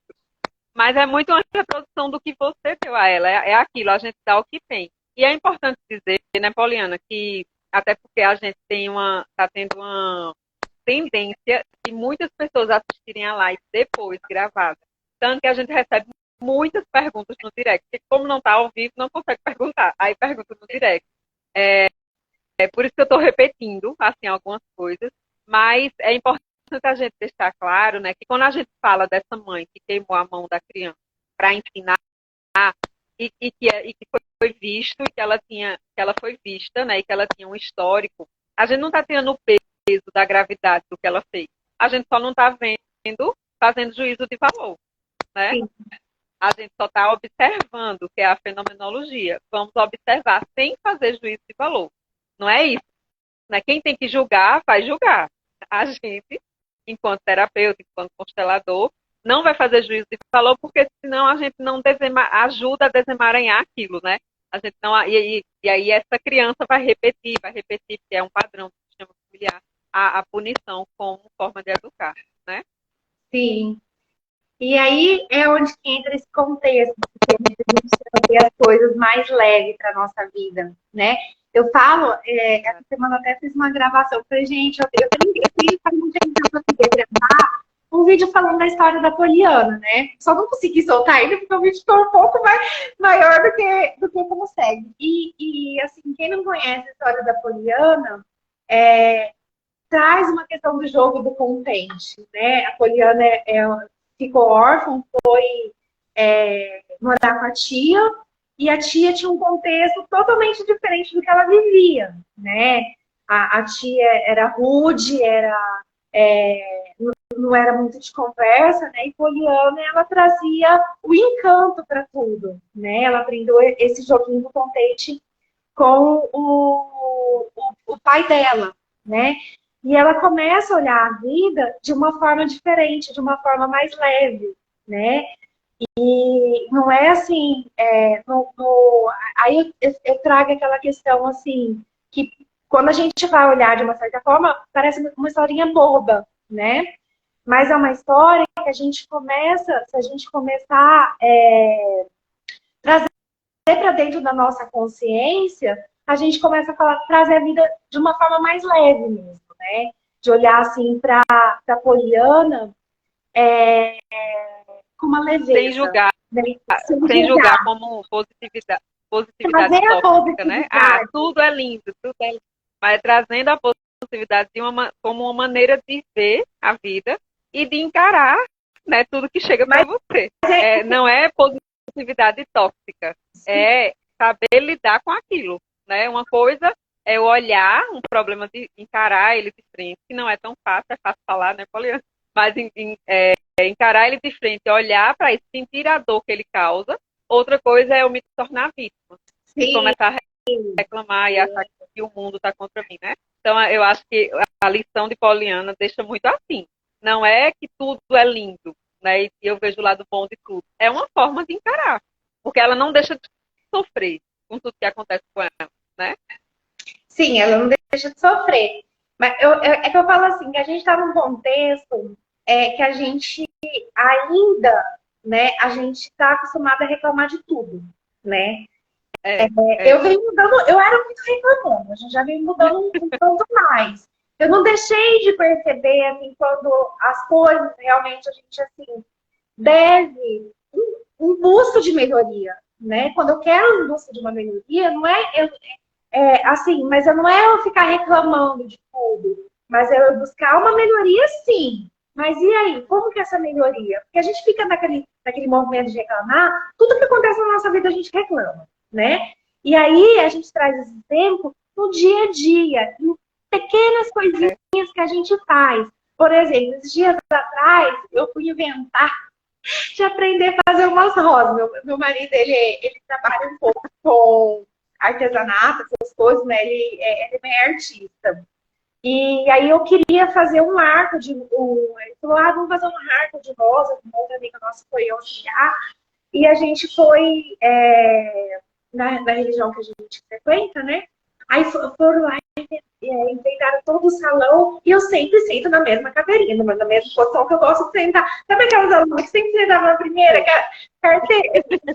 Mas é muito uma reprodução do que você deu a ela, é aquilo, a gente dá o que tem. E é importante dizer, né, Poliana, que até porque a gente está tendo uma tendência de muitas pessoas assistirem a live depois, gravada. Tanto que a gente recebe muitas perguntas no direct, porque como não está ao vivo, não consegue perguntar. Aí pergunta no direct. É por isso que eu estou repetindo, assim, algumas coisas. Mas é importante a gente deixar claro, né, que quando a gente fala dessa mãe que queimou a mão da criança para ensinar e que foi visto, que ela foi vista, né, e que ela tinha um histórico, a gente não está tendo o peso da gravidade do que ela fez. A gente só não está vendo, fazendo juízo de valor, né? Sim. A gente só está observando, que é a fenomenologia. Vamos observar sem fazer juízo de valor. Não é isso. Né? Quem tem que julgar, vai julgar. A gente, enquanto terapeuta, enquanto constelador, não vai fazer juízo de valor, porque senão a gente não ajuda a desemaranhar aquilo, né? A gente não, e aí essa criança vai repetir, porque é um padrão do sistema familiar, a punição como forma de educar, né? Sim. E aí é onde que entra esse contexto, que a gente precisa fazer as coisas mais leves para a nossa vida, né? Eu falo, essa semana até fiz uma gravação, falei, gente, eu tenho faz muito tempo que eu queria gravar um vídeo falando da história da Poliana, né? Só não consegui soltar ainda, porque o vídeo ficou um pouco maior do que consegue. E, assim, quem não conhece a história da Poliana, traz uma questão do jogo do contente, né? A Poliana ficou órfã, foi morar com a tia, e a tia tinha um contexto totalmente diferente do que ela vivia, né? A tia era rude, não era muito de conversa, né? E Poliana, ela trazia o encanto para tudo, né? Ela aprendeu esse joguinho do contente com o pai dela, né? E ela começa a olhar a vida de uma forma diferente, de uma forma mais leve, né? E não é assim, aí eu trago aquela questão assim, que quando a gente vai olhar de uma certa forma, parece uma historinha boba, né? Mas é uma história que a gente começa, se a gente começar a trazer para dentro da nossa consciência, a gente começa a trazer a vida de uma forma mais leve mesmo, né? De olhar assim para a Poliana com uma leveza. Sem julgar. Né? Sem julgar como positividade tóxica, né? Tudo é lindo, mas trazendo a positividade como uma maneira de ver a vida e de encarar, né, tudo que chega para você. Não é positividade tóxica, é saber lidar com aquilo, né? Uma coisa é olhar um problema, de encarar ele de frente, que não é tão fácil, é fácil falar, né, Poliana? Mas encarar ele de frente, olhar para isso, sentir a dor que ele causa. Outra coisa é eu me tornar vítima. E começar a reclamar e achar que o mundo está contra mim, né? Então, eu acho que a lição de Poliana deixa muito assim. Não é que tudo é lindo, né? E eu vejo o lado bom de tudo. É uma forma de encarar. Porque ela não deixa de sofrer com tudo que acontece com ela, né? Sim, ela não deixa de sofrer. Mas é que eu falo assim, que a gente está num contexto que a gente ainda, né, a gente está acostumado a reclamar de tudo, né? Eu venho mudando, eu era muito reclamando, a gente já vem mudando um tanto mais. Eu não deixei de perceber, assim, quando as coisas realmente a gente, assim, deve um busto de melhoria, né? Quando eu quero um busto de uma melhoria, não assim, mas não é eu ficar reclamando de tudo, mas é eu buscar uma melhoria, sim. Mas e aí, como que é essa melhoria? Porque a gente fica naquele movimento de reclamar, tudo que acontece na nossa vida a gente reclama, né? E aí a gente traz esse tempo no dia a dia, em pequenas coisinhas que a gente faz. Por exemplo, esses dias atrás, eu fui inventar de aprender a fazer umas rosas. Meu marido, ele trabalha um pouco com artesanato, essas coisas, né? Ele é bem artista. E aí eu queria fazer um arco ele falou, vamos fazer um arco de rosa, uma outra amiga nossa foi auxiliar. E a gente foi na religião que a gente frequenta, né? Aí foram lá e enfeitaram todo o salão. E eu sempre sento na mesma cadeirinha, na mesma posição que eu gosto de sentar. Sabe aquelas alunas que sempre sentavam na primeira,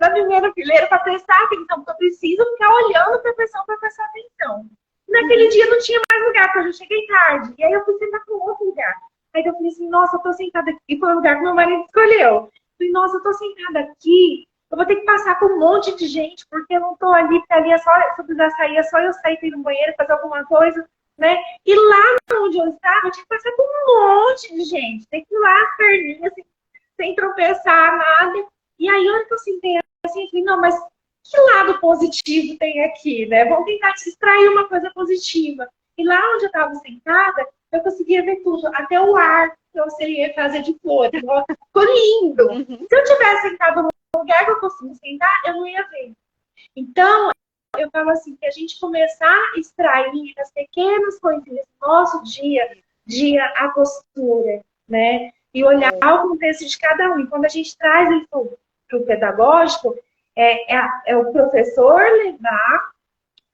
na primeira fileira para prestar atenção? Porque eu preciso ficar olhando para a pessoa para prestar atenção. Naquele dia não tinha mais lugar, porque eu já cheguei tarde. E aí eu fui sentar com outro lugar. Aí eu falei assim, nossa, eu tô sentada aqui. E foi o lugar que meu marido escolheu. Eu falei, nossa, eu tô sentada aqui. Eu vou ter que passar por um monte de gente, porque eu não tô ali, porque ali é só, se eu precisar sair, é só eu sair para ir no banheiro, fazer alguma coisa. né? E lá onde eu estava, eu tinha que passar por um monte de gente. Tem que ir lá, perninha, assim, sem tropeçar, nada. E aí, a hora que eu sentei assim, eu falei, não, mas que lado positivo tem aqui, né? Vamos tentar extrair uma coisa positiva. E lá onde eu estava sentada, eu conseguia ver tudo, até o ar que eu seria fazer de flores. Ficou lindo. Uhum. Se eu tivesse sentado no lugar que eu costumo sentar, eu não ia ver. Então, eu falo assim, que a gente começar a extrair as pequenas coisinhas do nosso dia a postura, né? E olhar o contexto de cada um. E quando a gente traz isso para o pedagógico, é o professor levar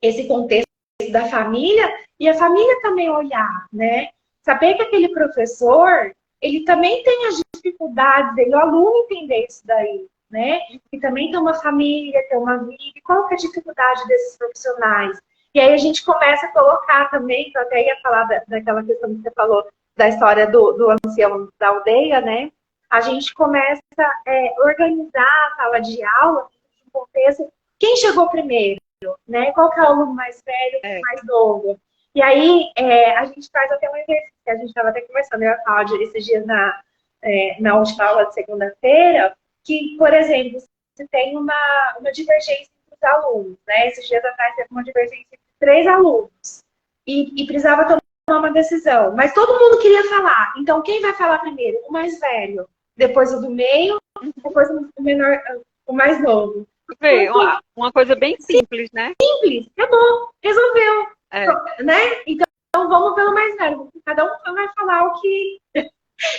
esse contexto da família e a família também olhar, né? Saber que aquele professor, ele também tem as dificuldades dele, o aluno entender isso daí, né? Que também tem uma família, tem uma vida, e qual que é a dificuldade desses profissionais? E aí a gente começa a colocar também, que eu até ia falar daquela questão que você falou, da história do ancião da aldeia, né? A gente começa a organizar a sala de aula, um contexto, quem chegou primeiro? Né? Qual que é o aluno mais velho, mais novo? E aí, a gente faz até um exercício, que a gente estava até conversando, eu e a Cláudia, esses dias na última aula de segunda-feira, que, por exemplo, se tem uma divergência entre os alunos, né? Esses dias atrás teve uma divergência entre 3 alunos, e precisava tomar uma decisão, mas todo mundo queria falar, então quem vai falar primeiro? O mais velho, depois o do meio, depois o menor, o mais novo. Vê, uma coisa bem simples, né? Simples, acabou, resolveu, É. né? Então vamos pelo mais velho, cada um vai falar o que...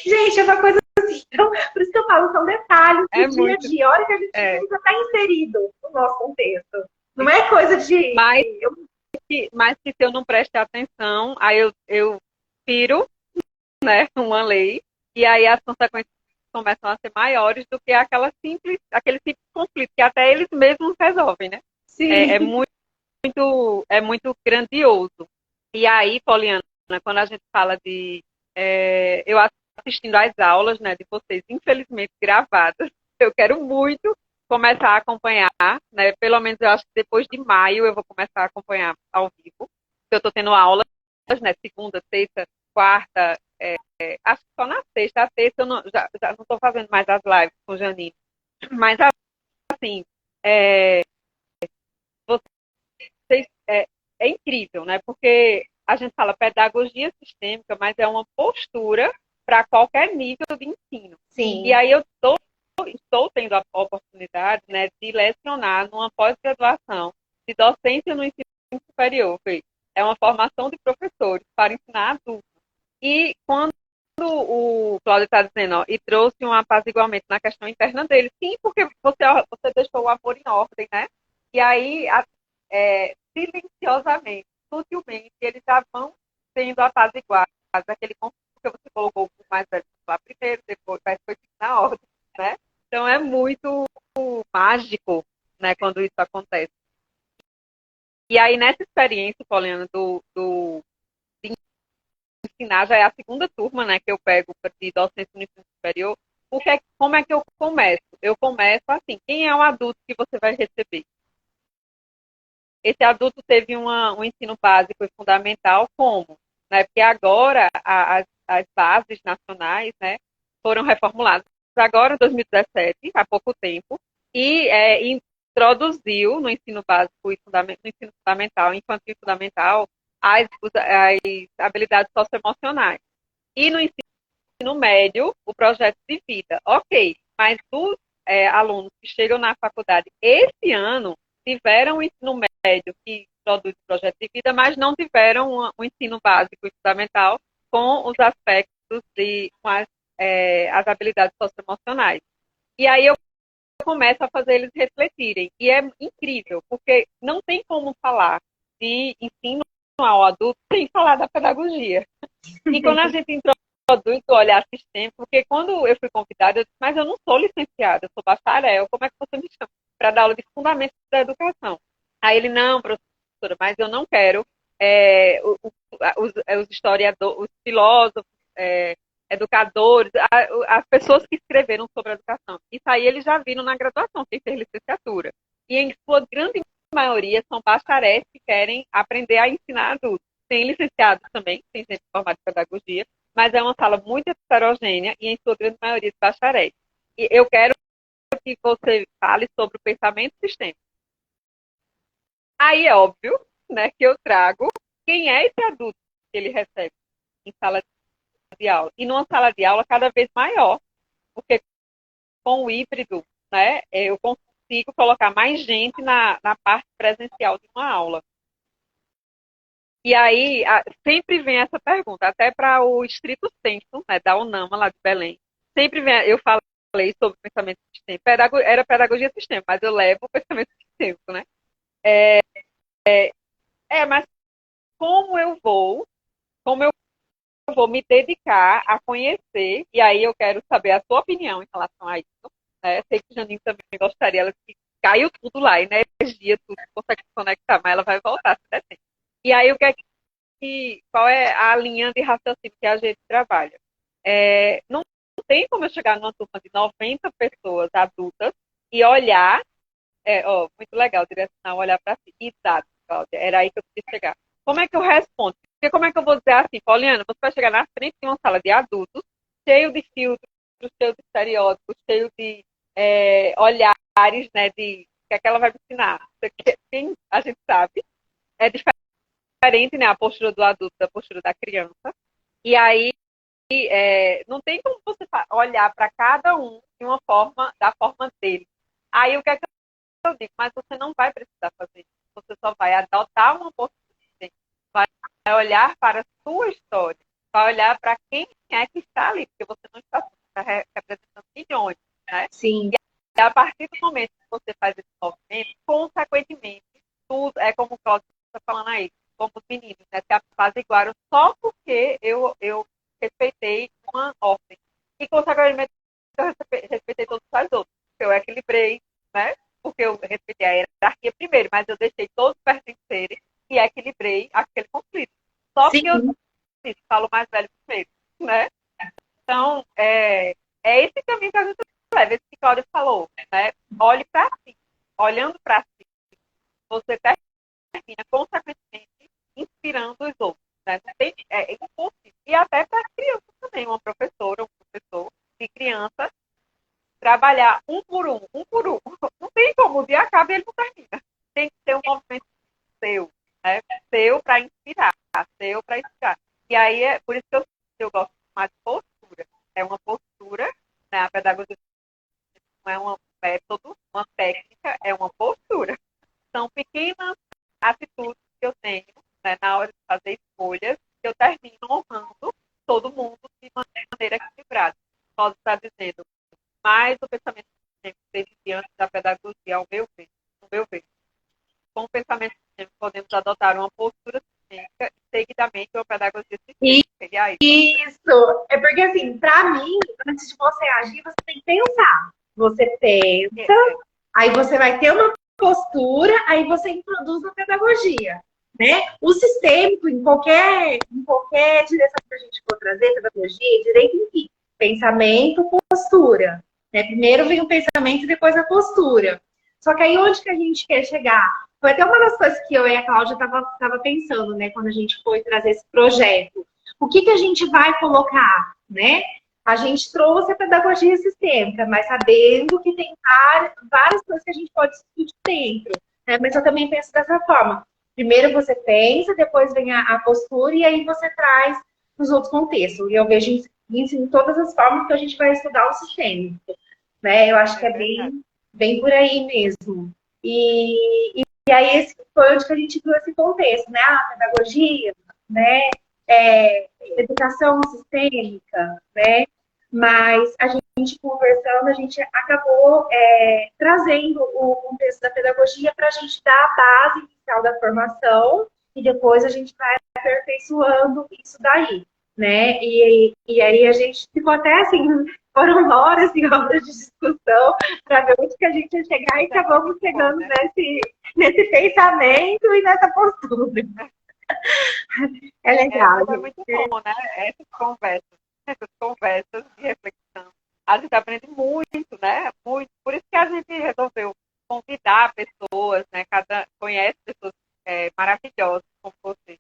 Gente, é uma coisa assim, então, por isso que eu falo, são detalhes do dia a dia, a hora que a gente já está inserido no nosso contexto. Não é coisa de... Mas que se eu não preste atenção, aí eu tiro, né, uma lei, e aí as consequências começam a ser maiores do que aquele simples conflito, que até eles mesmos resolvem, né? Sim. É muito grandioso. E aí, Poliana, quando a gente fala de... eu assistindo às aulas, né, de vocês, infelizmente gravadas, eu quero muito começar a acompanhar, né? Pelo menos eu acho que depois de maio eu vou começar a acompanhar ao vivo. Eu estou tendo aulas, né? Segunda, terça, quarta, acho que só na sexta. A terça eu já não estou fazendo mais as lives com Janine. Mas, assim, vocês, é incrível, né? Porque a gente fala pedagogia sistêmica, mas é uma postura para qualquer nível de ensino. Sim. E aí eu estou tendo a oportunidade, né, de lecionar numa pós-graduação de docência no ensino superior. É uma formação de professores para ensinar adultos. E quando o Cláudio está dizendo, ó, e trouxe um apaziguamento na questão interna dele, sim, porque você deixou o amor em ordem, né? E aí, silenciosamente, sutilmente, eles já vão sendo apaziguados. Aquele conflito que você colocou o mais velho lá primeiro, depois vai foi na ordem, né? Então é muito mágico, né, quando isso acontece. E aí, nessa experiência, Poliana, de ensinar, já é a segunda turma, né, que eu pego de docência no ensino superior, como é que eu começo? Eu começo assim, quem é o adulto que você vai receber? Esse adulto teve um ensino básico e fundamental como? Né, porque agora as bases nacionais, né, foram reformuladas agora em 2017, há pouco tempo, e introduziu no ensino básico e no ensino fundamental, infantil e fundamental, as habilidades socioemocionais. E no ensino médio, o projeto de vida. Ok, mas os alunos que chegam na faculdade esse ano tiveram o ensino médio que produz o projeto de vida, mas não tiveram um ensino básico e fundamental com os aspectos com as habilidades socioemocionais. E aí eu começo a fazer eles refletirem. E é incrível, porque não tem como falar de ensino ao adulto sem falar da pedagogia. E quando a gente introduz o olhar sistêmico, porque quando eu fui convidada, eu disse, mas eu não sou licenciada, eu sou bacharel, como é que você me chama para dar aula de fundamentos da educação? Aí ele, não, professora, mas eu não quero os historiadores, os filósofos, educadores, as pessoas que escreveram sobre a educação. Isso aí eles já viram na graduação, quem fez licenciatura. E em sua grande maioria são bacharéis que querem aprender a ensinar adultos. tem licenciados também, tem gente formada em pedagogia, mas é uma sala muito heterogênea e, em sua grande maioria, de bacharéis. E eu quero que você fale sobre o pensamento sistêmico. Aí é óbvio, né, que eu trago quem é esse adulto que ele recebe em sala de aula. E numa sala de aula cada vez maior, porque com o híbrido, né, eu consigo colocar mais gente na parte presencial de uma aula. E aí, sempre vem essa pergunta, até para o estrito senso, né, da UNAMA, lá de Belém. Sempre vem, eu falei sobre o pensamento sistêmico. Era pedagogia sistêmica, mas eu levo o pensamento sistêmico, né? Mas como eu vou me dedicar a conhecer, e aí eu quero saber a sua opinião em relação a isso, né? Sei que Janine também gostaria, ela que caiu tudo lá, energia, tudo, consegue se conectar, mas ela vai voltar se der tempo. E aí, qual é a linha de raciocínio que a gente trabalha? Não tem como eu chegar numa turma de 90 pessoas adultas e olhar, muito legal, direcionar, olhar para si. Exato, Cláudia, era aí que eu queria chegar. Como é que eu respondo? Porque como é que eu vou dizer assim, Poliana, você vai chegar na frente de uma sala de adultos, cheio de filtros, cheio de estereótipos, cheio de olhares, né, de que é que ela vai me ensinar. Quem a gente sabe é diferente, né, a postura do adulto da postura da criança. E aí não tem como você olhar para cada um de uma forma, da forma dele. Aí o que é que eu digo? Mas você não vai precisar fazer isso. Você só vai adotar uma postura, vai olhar para a sua história, vai olhar para quem é que está ali, porque você não está representando milhões, né? Sim. E a partir do momento que você faz esse movimento, consequentemente, tudo é como o Cláudio está falando aí, como os meninos, né, se apaziguaram só porque eu respeitei uma ordem. E, consequentemente, eu respeitei todos os outros. Eu equilibrei, né? Porque eu respeitei a hierarquia primeiro, mas eu deixei todos pertencerem e equilibrei aquele conflito. Só Sim. que eu falo mais velho primeiro, né? Então, é esse caminho que a gente leva, esse que a Cláudia falou, né? Olhe para si. Olhando para si, você termina, consequentemente, inspirando os outros. Né? É impossível. E até para criança também, uma professora, um professor de criança, trabalhar um por um. Não tem como, o dia acaba e ele não termina. Tem que ter um movimento seu, né? Seu para inspirar, seu para inspirar. E aí, por isso que eu gosto mais de postura. É uma postura, né? A pedagogia não é um método, uma técnica, é uma postura. São pequenas atitudes que eu tenho, né, na hora de fazer escolhas, que eu termino honrando todo mundo de maneira equilibrada. Posso estar dizendo, mais o pensamento sistêmico diante da pedagogia, ao meu ver. No meu ver. Com o pensamento sistêmico, podemos adotar uma postura sistêmica e, seguidamente, uma pedagogia sistêmica. E aí, isso! É porque, assim, para mim, antes de você agir, você tem que pensar. Você pensa, aí você vai ter uma postura, aí você introduz a pedagogia, né? O sistêmico, em qualquer direção que a gente for trazer, pedagogia, direito, enfim, pensamento, postura. Né? Primeiro vem o pensamento e depois a postura. Só que aí onde que a gente quer chegar? Foi até uma das coisas que eu e a Cláudia tava pensando, né, quando a gente foi trazer esse projeto. O que a gente vai colocar, né? A gente trouxe a pedagogia sistêmica, mas sabendo que tem várias coisas que a gente pode discutir dentro. Né? Mas eu também penso dessa forma. Primeiro você pensa, depois vem a postura e aí você traz nos outros contextos. E eu vejo isso em todas as formas que a gente vai estudar o sistêmico. Né? Eu acho que é bem por aí mesmo. E aí esse foi onde que a gente viu esse contexto, né? A pedagogia, né? Educação sistêmica, né? Mas a gente conversando, a gente acabou trazendo o contexto da pedagogia para a gente dar a base inicial da formação e depois a gente vai aperfeiçoando isso daí, né? E aí a gente ficou até assim, foram horas e horas de discussão para ver onde que a gente ia chegar e acabamos chegando nesse pensamento e nessa postura. É legal. É muito bom, né? Essas conversas de reflexão. A gente aprende muito, né? Muito. Por isso que a gente resolveu convidar pessoas, né? Conhece pessoas maravilhosas como você.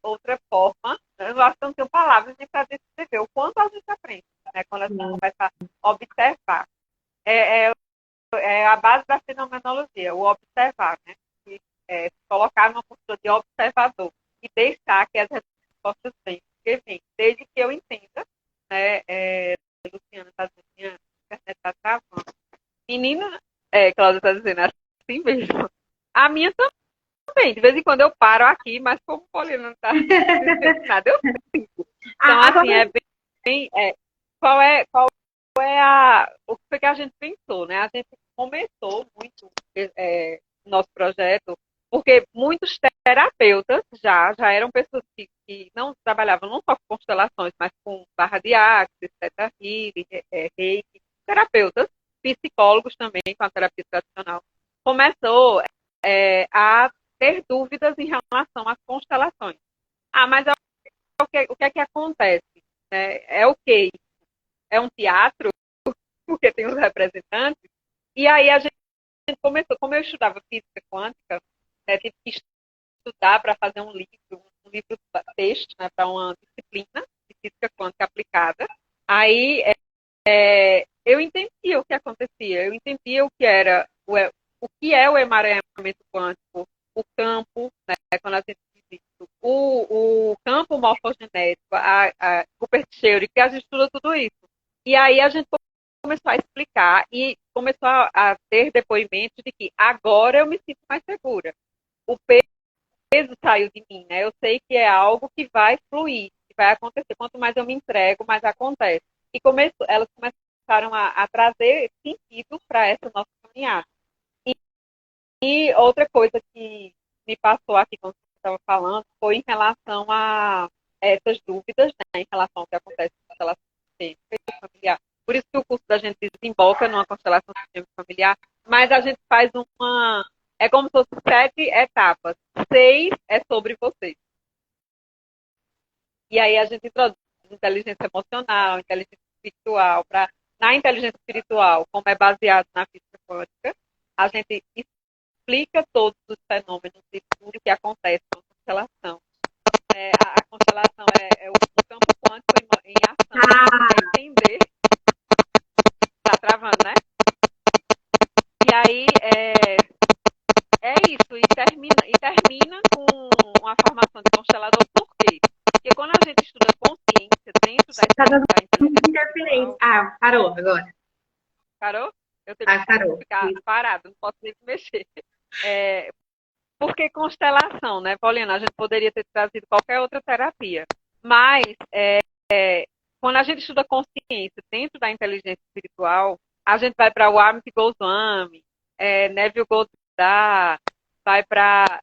outra forma. Eu acho que eu não tenho palavras nem para descrever o quanto a gente aprende, né? Quando a gente começa a observar. É, é, é a base da fenomenologia, o observar, né? E, se colocar numa postura de observador e deixar que as respostas venham. Porque vem, desde que eu entenda, né? Luciana está dizendo, a internet está travando. Menina, Cláudia está dizendo assim mesmo. A minha também, de vez em quando eu paro aqui, mas como o Paulino não está dizendo nada, eu fico. Então, assim, é bem. O que foi que a gente pensou, né? A gente começou muito nosso projeto, porque muitos terapeutas já eram pessoas que não trabalhavam não só com constelações, mas com barra de axis, teta healing, reiki, terapeutas, psicólogos também, com a terapia tradicional. Começou a ter dúvidas em relação às constelações. Mas o que é que acontece? É o quê? É um teatro, porque tem os representantes, e aí a gente começou, como eu estudava física quântica, tive que estudar para fazer um livro texto, né, para uma disciplina de física quântica aplicada. Aí eu entendia o que acontecia, eu entendia o que era o que é o emaranhamento quântico, o campo, né, quando a gente diz isso, o campo morfogenético, a Rupert Sheldrake, que a gente estuda tudo isso. E aí a gente começou a explicar e começou a ter depoimentos de que agora eu me sinto mais segura. O peso saiu de mim, né? Eu sei que é algo que vai fluir, que vai acontecer. Quanto mais eu me entrego, mais acontece. E elas começaram a trazer sentido para essa nossa caminhada. E outra coisa que me passou aqui quando você estava falando foi em relação a essas dúvidas, né, em relação ao que acontece com a constelação familiar. Por isso que o curso da gente desemboca numa constelação sistêmica familiar, mas a gente faz é como se fossem 7 etapas. 6 é sobre vocês. E aí a gente introduz inteligência emocional, inteligência espiritual. Na inteligência espiritual, como é baseado na física quântica, a gente explica todos os fenômenos e tudo que acontece na constelação. A constelação é o campo quântico em ação. É entender. Tá travando, né? E aí é isso. E termina com uma formação de constelador. Por quê? Porque quando a gente estuda consciência dentro da inteligência. Parou agora. Parou? Eu tenho que ficar parado, não posso nem mexer. Porque constelação, né, Paulina? A gente poderia ter trazido qualquer outra terapia. Mas, quando a gente estuda consciência dentro da inteligência espiritual, a gente vai para o Amit Goswami, Neville Goddard, vai para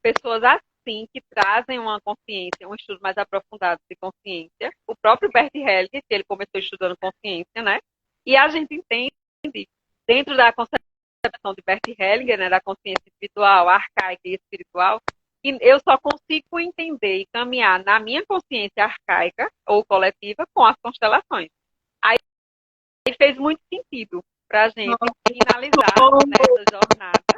pessoas assim que trazem uma consciência, um estudo mais aprofundado de consciência. O próprio Bert Hellinger, que ele começou estudando consciência, né? E a gente entende, dentro da concepção de Bert Hellinger, né, da consciência espiritual, arcaica e espiritual, que eu só consigo entender e caminhar na minha consciência arcaica ou coletiva com as constelações. Aí fez muito sentido para a gente finalizar nessa jornada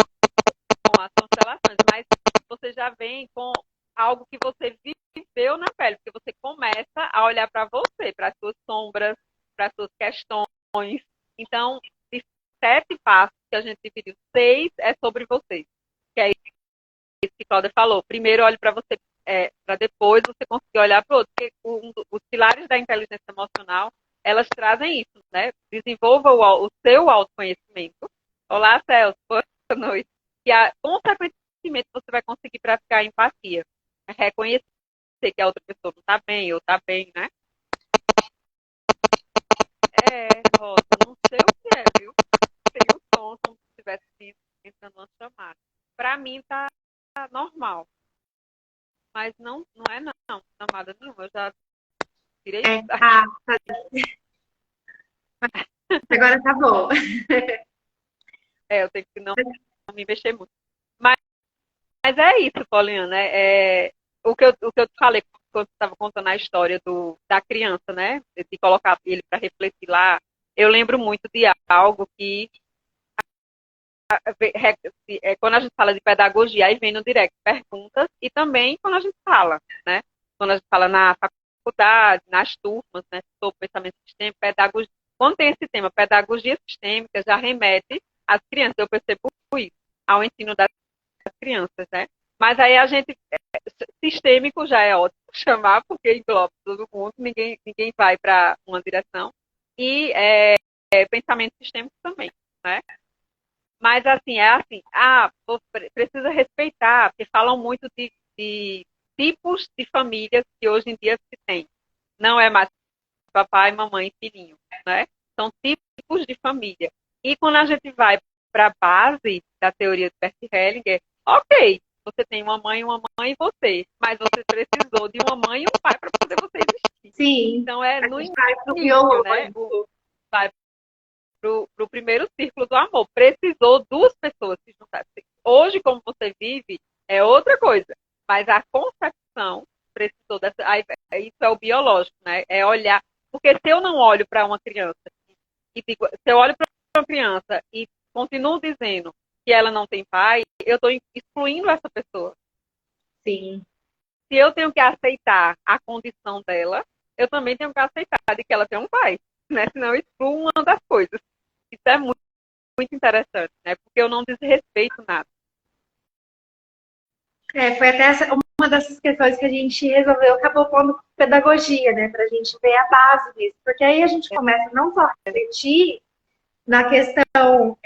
com as constelações, mas você já vem com algo que você viveu na pele, porque você começa a olhar para você, para as suas sombras, para as suas questões. Então, de 7 passos que a gente dividiu, 6 é sobre vocês. Que é isso que Cláudia falou. Primeiro, olhe para você, para depois você conseguir olhar para o outro. Porque os pilares da inteligência emocional, elas trazem isso, né? Desenvolva o seu autoconhecimento. Olá, Celso. Boa noite. E, consequentemente, você vai conseguir praticar a empatia. Reconhecer que a outra pessoa não está bem, ou está bem, né? Rosa, não sei o que é, viu? Tem o som como se estivesse entrando uma chamada. Para mim tá normal. Mas não é não, chamada nenhuma. Eu já tirei Agora tá bom. Eu tenho que não me mexer muito. Mas é isso, Poliana. O que eu te falei quando você estava contando a história da criança, né? De colocar ele para refletir lá. Eu lembro muito de algo que quando a gente fala de pedagogia, aí vem no direct perguntas e também quando a gente fala, né? Quando a gente fala na faculdade, nas turmas, né? Sobre pensamento sistêmico, pedagogia. Quando tem esse tema, pedagogia sistêmica, já remete às crianças, eu percebo isso, ao ensino das crianças, né? Mas aí a gente, sistêmico já é ótimo chamar, porque engloba todo mundo, ninguém vai para uma direção. E pensamento sistêmico também, né? Mas assim, precisa respeitar, porque falam muito de tipos de famílias que hoje em dia se tem. Não é mais papai, mamãe e filhinho, né? São tipos de família. E quando a gente vai para a base da teoria de Bert Hellinger, ok, você tem uma mãe e você, mas você precisou de uma mãe e um pai para poder você existir. Sim. Então é no início, né? Vai para o primeiro círculo do amor. Precisou duas pessoas se juntarem. Hoje, como você vive, é outra coisa. Mas a concepção precisou dessa. Isso é o biológico, né? É olhar. Porque se eu não olho para uma criança, se eu olho para uma criança e continuo dizendo que ela não tem pai, eu estou excluindo essa pessoa. Sim. Se eu tenho que aceitar a condição dela, eu também tenho que aceitar de que ela tem um pai, né? Senão eu excluo uma das coisas. Isso é muito, muito interessante, né? Porque eu não desrespeito nada. Foi até uma dessas questões que a gente resolveu, acabou pondo pedagogia, né? Para a gente ver a base disso. Porque aí a gente começa não só a refletir na questão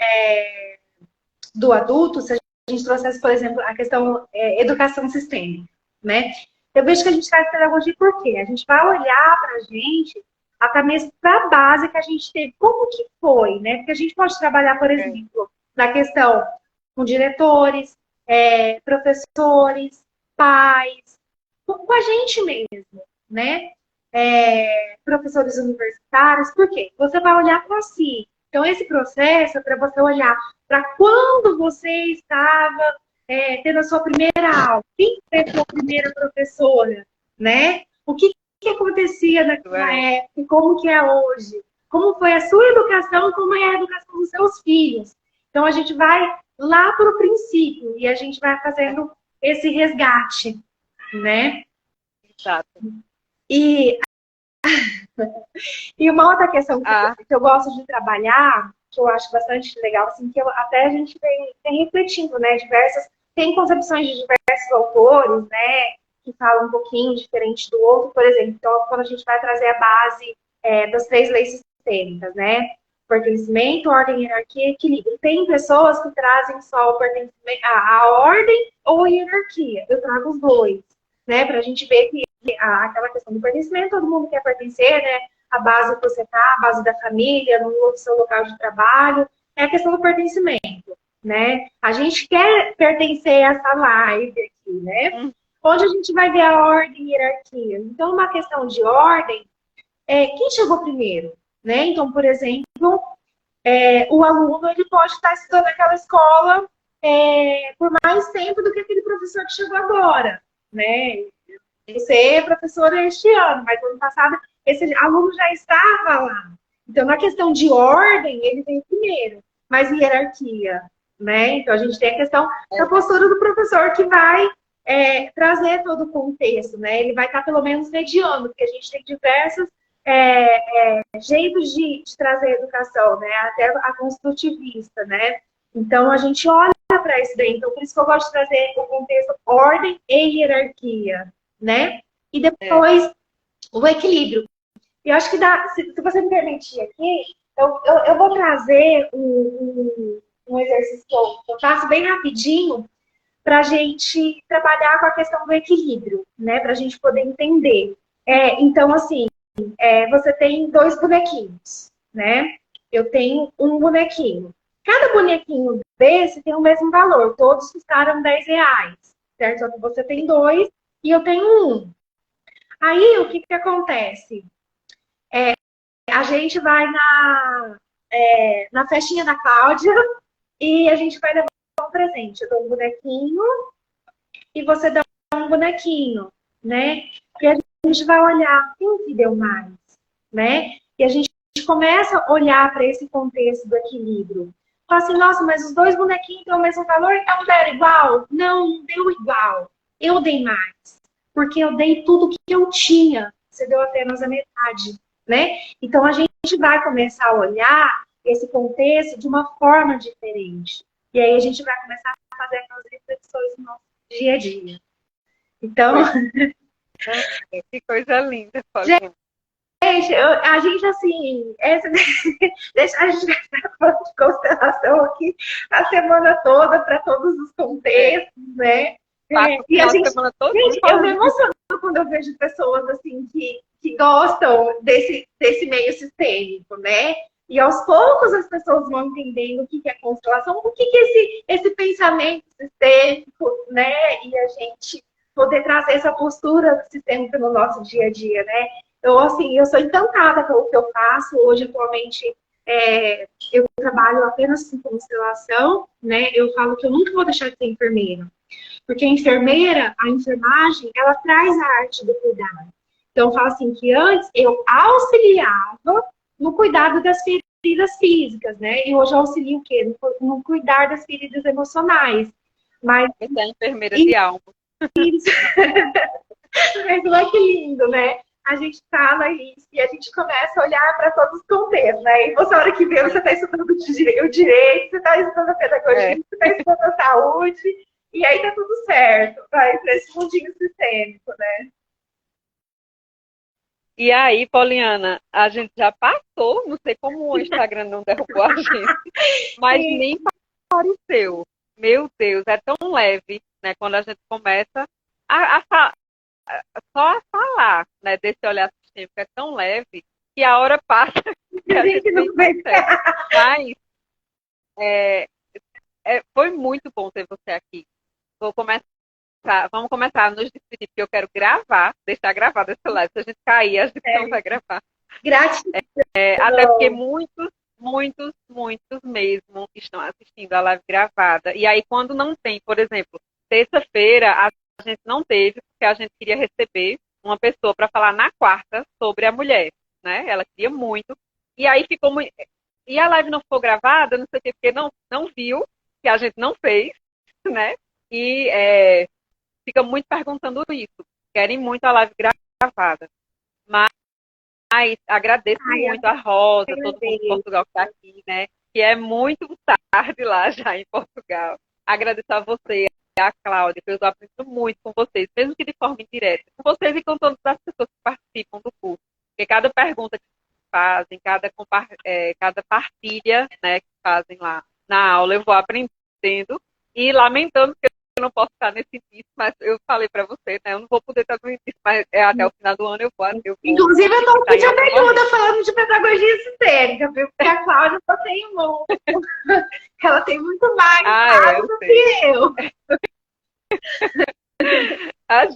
do adulto, se a gente trouxesse, por exemplo, a questão educação sistêmica, né? Eu vejo que a gente traz pedagogia por quê? A gente vai olhar para a gente até mesmo para a base que a gente teve. Como que foi, né? Porque a gente pode trabalhar, por exemplo, na questão com diretores, professores, pais, com a gente mesmo, né? Professores universitários, por quê? Você vai olhar para si. Então, esse processo é para você olhar para quando você estava tendo a sua primeira aula, quem foi a sua primeira professora, né? O que acontecia naquela época e como que é hoje? Como foi a sua educação, como é a educação dos seus filhos? Então, a gente vai lá para o princípio e a gente vai fazendo esse resgate, né? Exato. E uma outra questão que eu gosto de trabalhar, que eu acho bastante legal, assim, que até a gente vem refletindo, né? Tem concepções de diversos autores, né? Que falam um pouquinho diferente do outro, por exemplo. Então, quando a gente vai trazer a base das 3 leis sistêmicas, né? Pertencimento, ordem, hierarquia e equilíbrio. Tem pessoas que trazem só o pertencimento, a ordem ou a hierarquia. Eu trago os dois, né? Pra gente ver que aquela questão do pertencimento, todo mundo quer pertencer, né? A base que você tá, a base da família, no seu local de trabalho. É a questão do pertencimento, né? A gente quer pertencer a essa live aqui, né? Onde a gente vai ver a ordem e hierarquia. Então, uma questão de ordem, quem chegou primeiro, né? Então, por exemplo, o aluno ele pode estar estudando naquela escola por mais tempo do que aquele professor que chegou agora, né? Você é professora este ano, mas no ano passado esse aluno já estava lá. Então, na questão de ordem, ele veio primeiro, mas hierarquia, né? Então, a gente tem a questão da postura do professor que vai trazer todo o contexto, né? Ele vai estar pelo menos mediando, porque a gente tem diversos jeitos de trazer a educação, né? Até a construtivista, né? Então, a gente olha para isso daí. Então, por isso que eu gosto de trazer o contexto ordem e hierarquia, né? E depois o equilíbrio. E eu acho que se você me permitir aqui, eu vou trazer um exercício que eu faço bem rapidinho para a gente trabalhar com a questão do equilíbrio, né? Para a gente poder entender. Então, assim, você tem 2 bonequinhos, né? Eu tenho um bonequinho. Cada bonequinho desse tem o mesmo valor. Todos custaram R$10, certo? Só que você tem 2 e eu tenho 1. Aí, o que acontece? A gente vai na festinha da Cláudia e a gente vai levar um presente. Eu dou um bonequinho e você dá um bonequinho, né? E a gente vai olhar quem que deu mais, né? E a gente começa a olhar para esse contexto do equilíbrio. fala assim, nossa, mas os dois bonequinhos têm o mesmo valor, então deram igual? Não, não deu igual. Eu dei mais. Porque eu dei tudo que eu tinha. Você deu apenas a metade, né? Então a gente vai começar a olhar esse contexto de uma forma diferente. E aí a gente vai começar a fazer aquelas reflexões no nosso dia a dia. Então, que coisa linda, Paulinha. gente, a gente assim, deixa a gente vai falando de constelação aqui a semana toda para todos os contextos, né? E a gente, eu me emociono quando eu vejo pessoas assim que gostam desse meio sistêmico, né? E aos poucos as pessoas vão entendendo o que é constelação, o que é esse pensamento sistêmico, né? E a gente poder trazer essa postura sistêmica no nosso dia a dia, né? Eu, assim, eu sou encantada pelo que eu faço. Hoje, atualmente, eu trabalho apenas com constelação, né? Eu falo que eu nunca vou deixar de ser enfermeira. Porque a enfermagem, ela traz a arte do cuidado. Então, eu falo assim, que antes eu auxiliava no cuidado das feridas físicas, né? E hoje eu auxilio o quê? No cuidar das feridas emocionais. Mas... Você é enfermeira de alma. Isso. Mas olha que lindo, né? A gente fala isso e a gente começa a olhar para todos os contextos, né? E você, a hora que vê, você está estudando o direito, você está estudando a pedagogia, você está estudando a saúde, e aí tá tudo certo, vai para esse mundinho sistêmico, né? E aí, Poliana, a gente já passou, não sei como o Instagram não derrubou a gente, mas Sim. nem pareceu. Meu Deus, é tão leve, né? Quando a gente começa só a falar, né, desse olhar sistêmico é tão leve que a hora passa e a gente não percebe. Mas foi muito bom ter você aqui. Vamos começar a nos despedir, porque eu quero deixar gravado esse live. Se a gente cair, a gente não vai gravar. Gratidão. Até porque muitos mesmo estão assistindo a live gravada. E aí, quando não tem, por exemplo, terça-feira, a gente não teve, porque a gente queria receber uma pessoa para falar na quarta sobre a mulher, né? Ela queria muito. E aí ficou muito... E a live não ficou gravada, não sei o quê, porque não viu, que a gente não fez, né? E fica muito perguntando isso. Querem muito a live gravada. Mas agradeço muito a Rosa, todo mundo de Portugal que está aqui, né? Que é muito tarde lá já em Portugal. Agradeço a você, a Cláudia, que eu estou aprendendo muito com vocês, mesmo que de forma indireta. Com vocês e com todas as pessoas que participam do curso. Porque cada pergunta que fazem, cada partilha, né, que fazem lá na aula, eu vou aprendendo e lamentando que eu não posso estar nesse início, mas eu falei para você, né, eu não vou poder estar no início, mas até o final do ano eu vou. Inclusive, eu estou pedindo ajuda falando de pedagogia sistêmica, viu? Porque a Cláudia só tem um. Ela tem muito mais do que eu. A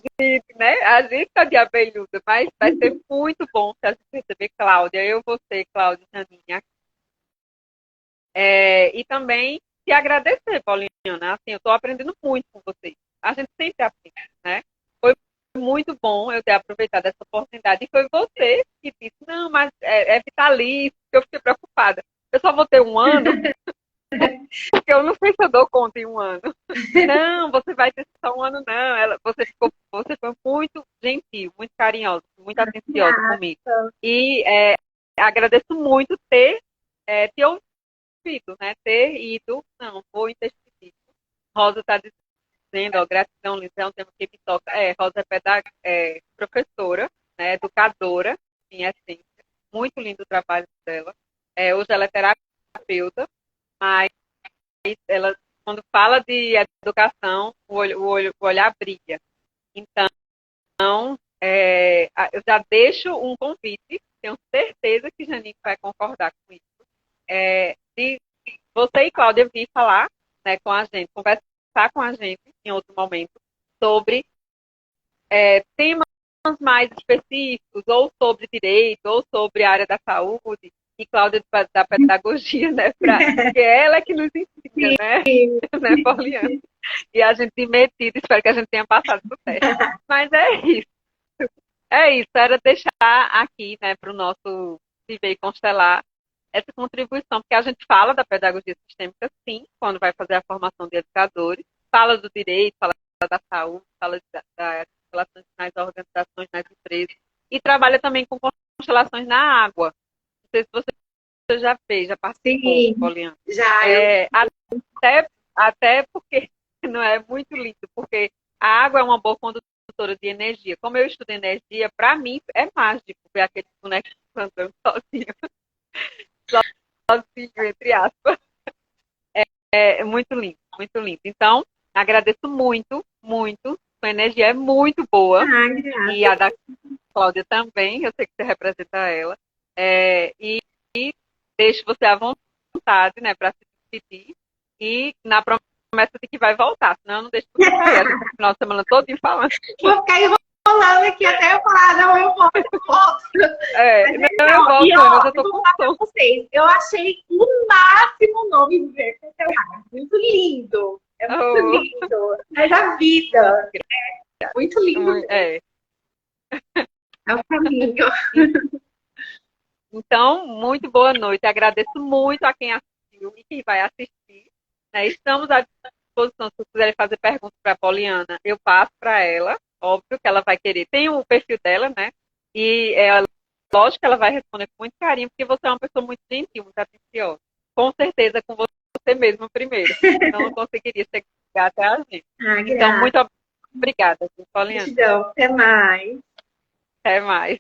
gente tá de abelhuda, mas vai ser muito bom se a gente receber Cláudia, você, Cláudia e Janinha. E também te agradecer, Paulinha, assim, eu estou aprendendo muito com vocês. A gente sempre aprende, né? Foi muito bom eu ter aproveitado essa oportunidade. E foi você que disse, não, mas é vitalício, que eu fiquei preocupada. Eu só vou ter um ano, porque eu não sei se eu dou conta em um ano. Não, você vai ter só um ano, não. Você foi muito gentil, muito carinhosa, muito atenciosa comigo. E agradeço muito ter te ouvido, né? Ter ido, não, vou investir nisso. Rosa está dizendo, gratidão, Lisa, é um tema que me toca. Rosa é professora, né, educadora, em essência. Muito lindo o trabalho dela. Hoje ela é terapeuta, mas ela, quando fala de educação, o olhar brilha. Então, eu já deixo um convite, tenho certeza que Janine vai concordar com isso, de você e Cláudia vir falar, né, com a gente, conversar com a gente em outro momento sobre temas mais específicos, ou sobre direito, ou sobre a área da saúde, e Cláudia da pedagogia, né? Porque ela é que nos ensina, né? Né, Poliana? E a gente metida, espero que a gente tenha passado do teste. Mas é isso. Era deixar aqui, né, para o nosso Viver e Constelar, essa contribuição, porque a gente fala da pedagogia sistêmica, sim, quando vai fazer a formação de educadores, fala do direito, fala da saúde, fala das relações nas organizações, nas empresas, e trabalha também com constelações na água. Não sei se você já fez, já participou, Sim, Poliana. já. Até porque não é muito lindo, porque a água é uma boa condutora de energia. Como eu estudo energia, para mim é mágico ver aqueles bonecos andando sozinhos, entre aspas. É muito lindo, muito lindo. Então, agradeço muito, muito. Sua energia é muito boa. E a da Cláudia também, eu sei que você representa ela. E deixo você à vontade, né, para se despedir. E na promessa de que vai voltar, senão eu não deixo você sair. A gente no final de semana todo falando. Vou ficar enrolando aqui até eu falar, não, eu volto. Eu volto, mas eu tô com sono. Vocês. Eu achei o máximo o nome do Viver com Seu Ar. Muito lindo. É muito lindo. É da vida. É muito lindo. É o caminho. Então, muito boa noite. Agradeço muito a quem assistiu e quem vai assistir. Estamos à disposição. Se quiserem fazer perguntas para a Poliana, eu passo para ela. Óbvio que ela vai querer. Tem o perfil dela, né? E lógico que ela vai responder com muito carinho, porque você é uma pessoa muito gentil, muito atenciosa. Com certeza com você mesmo primeiro. Então, não conseguiria chegar até a gente. Então, muito obrigada, Poliana. Até mais. Até mais.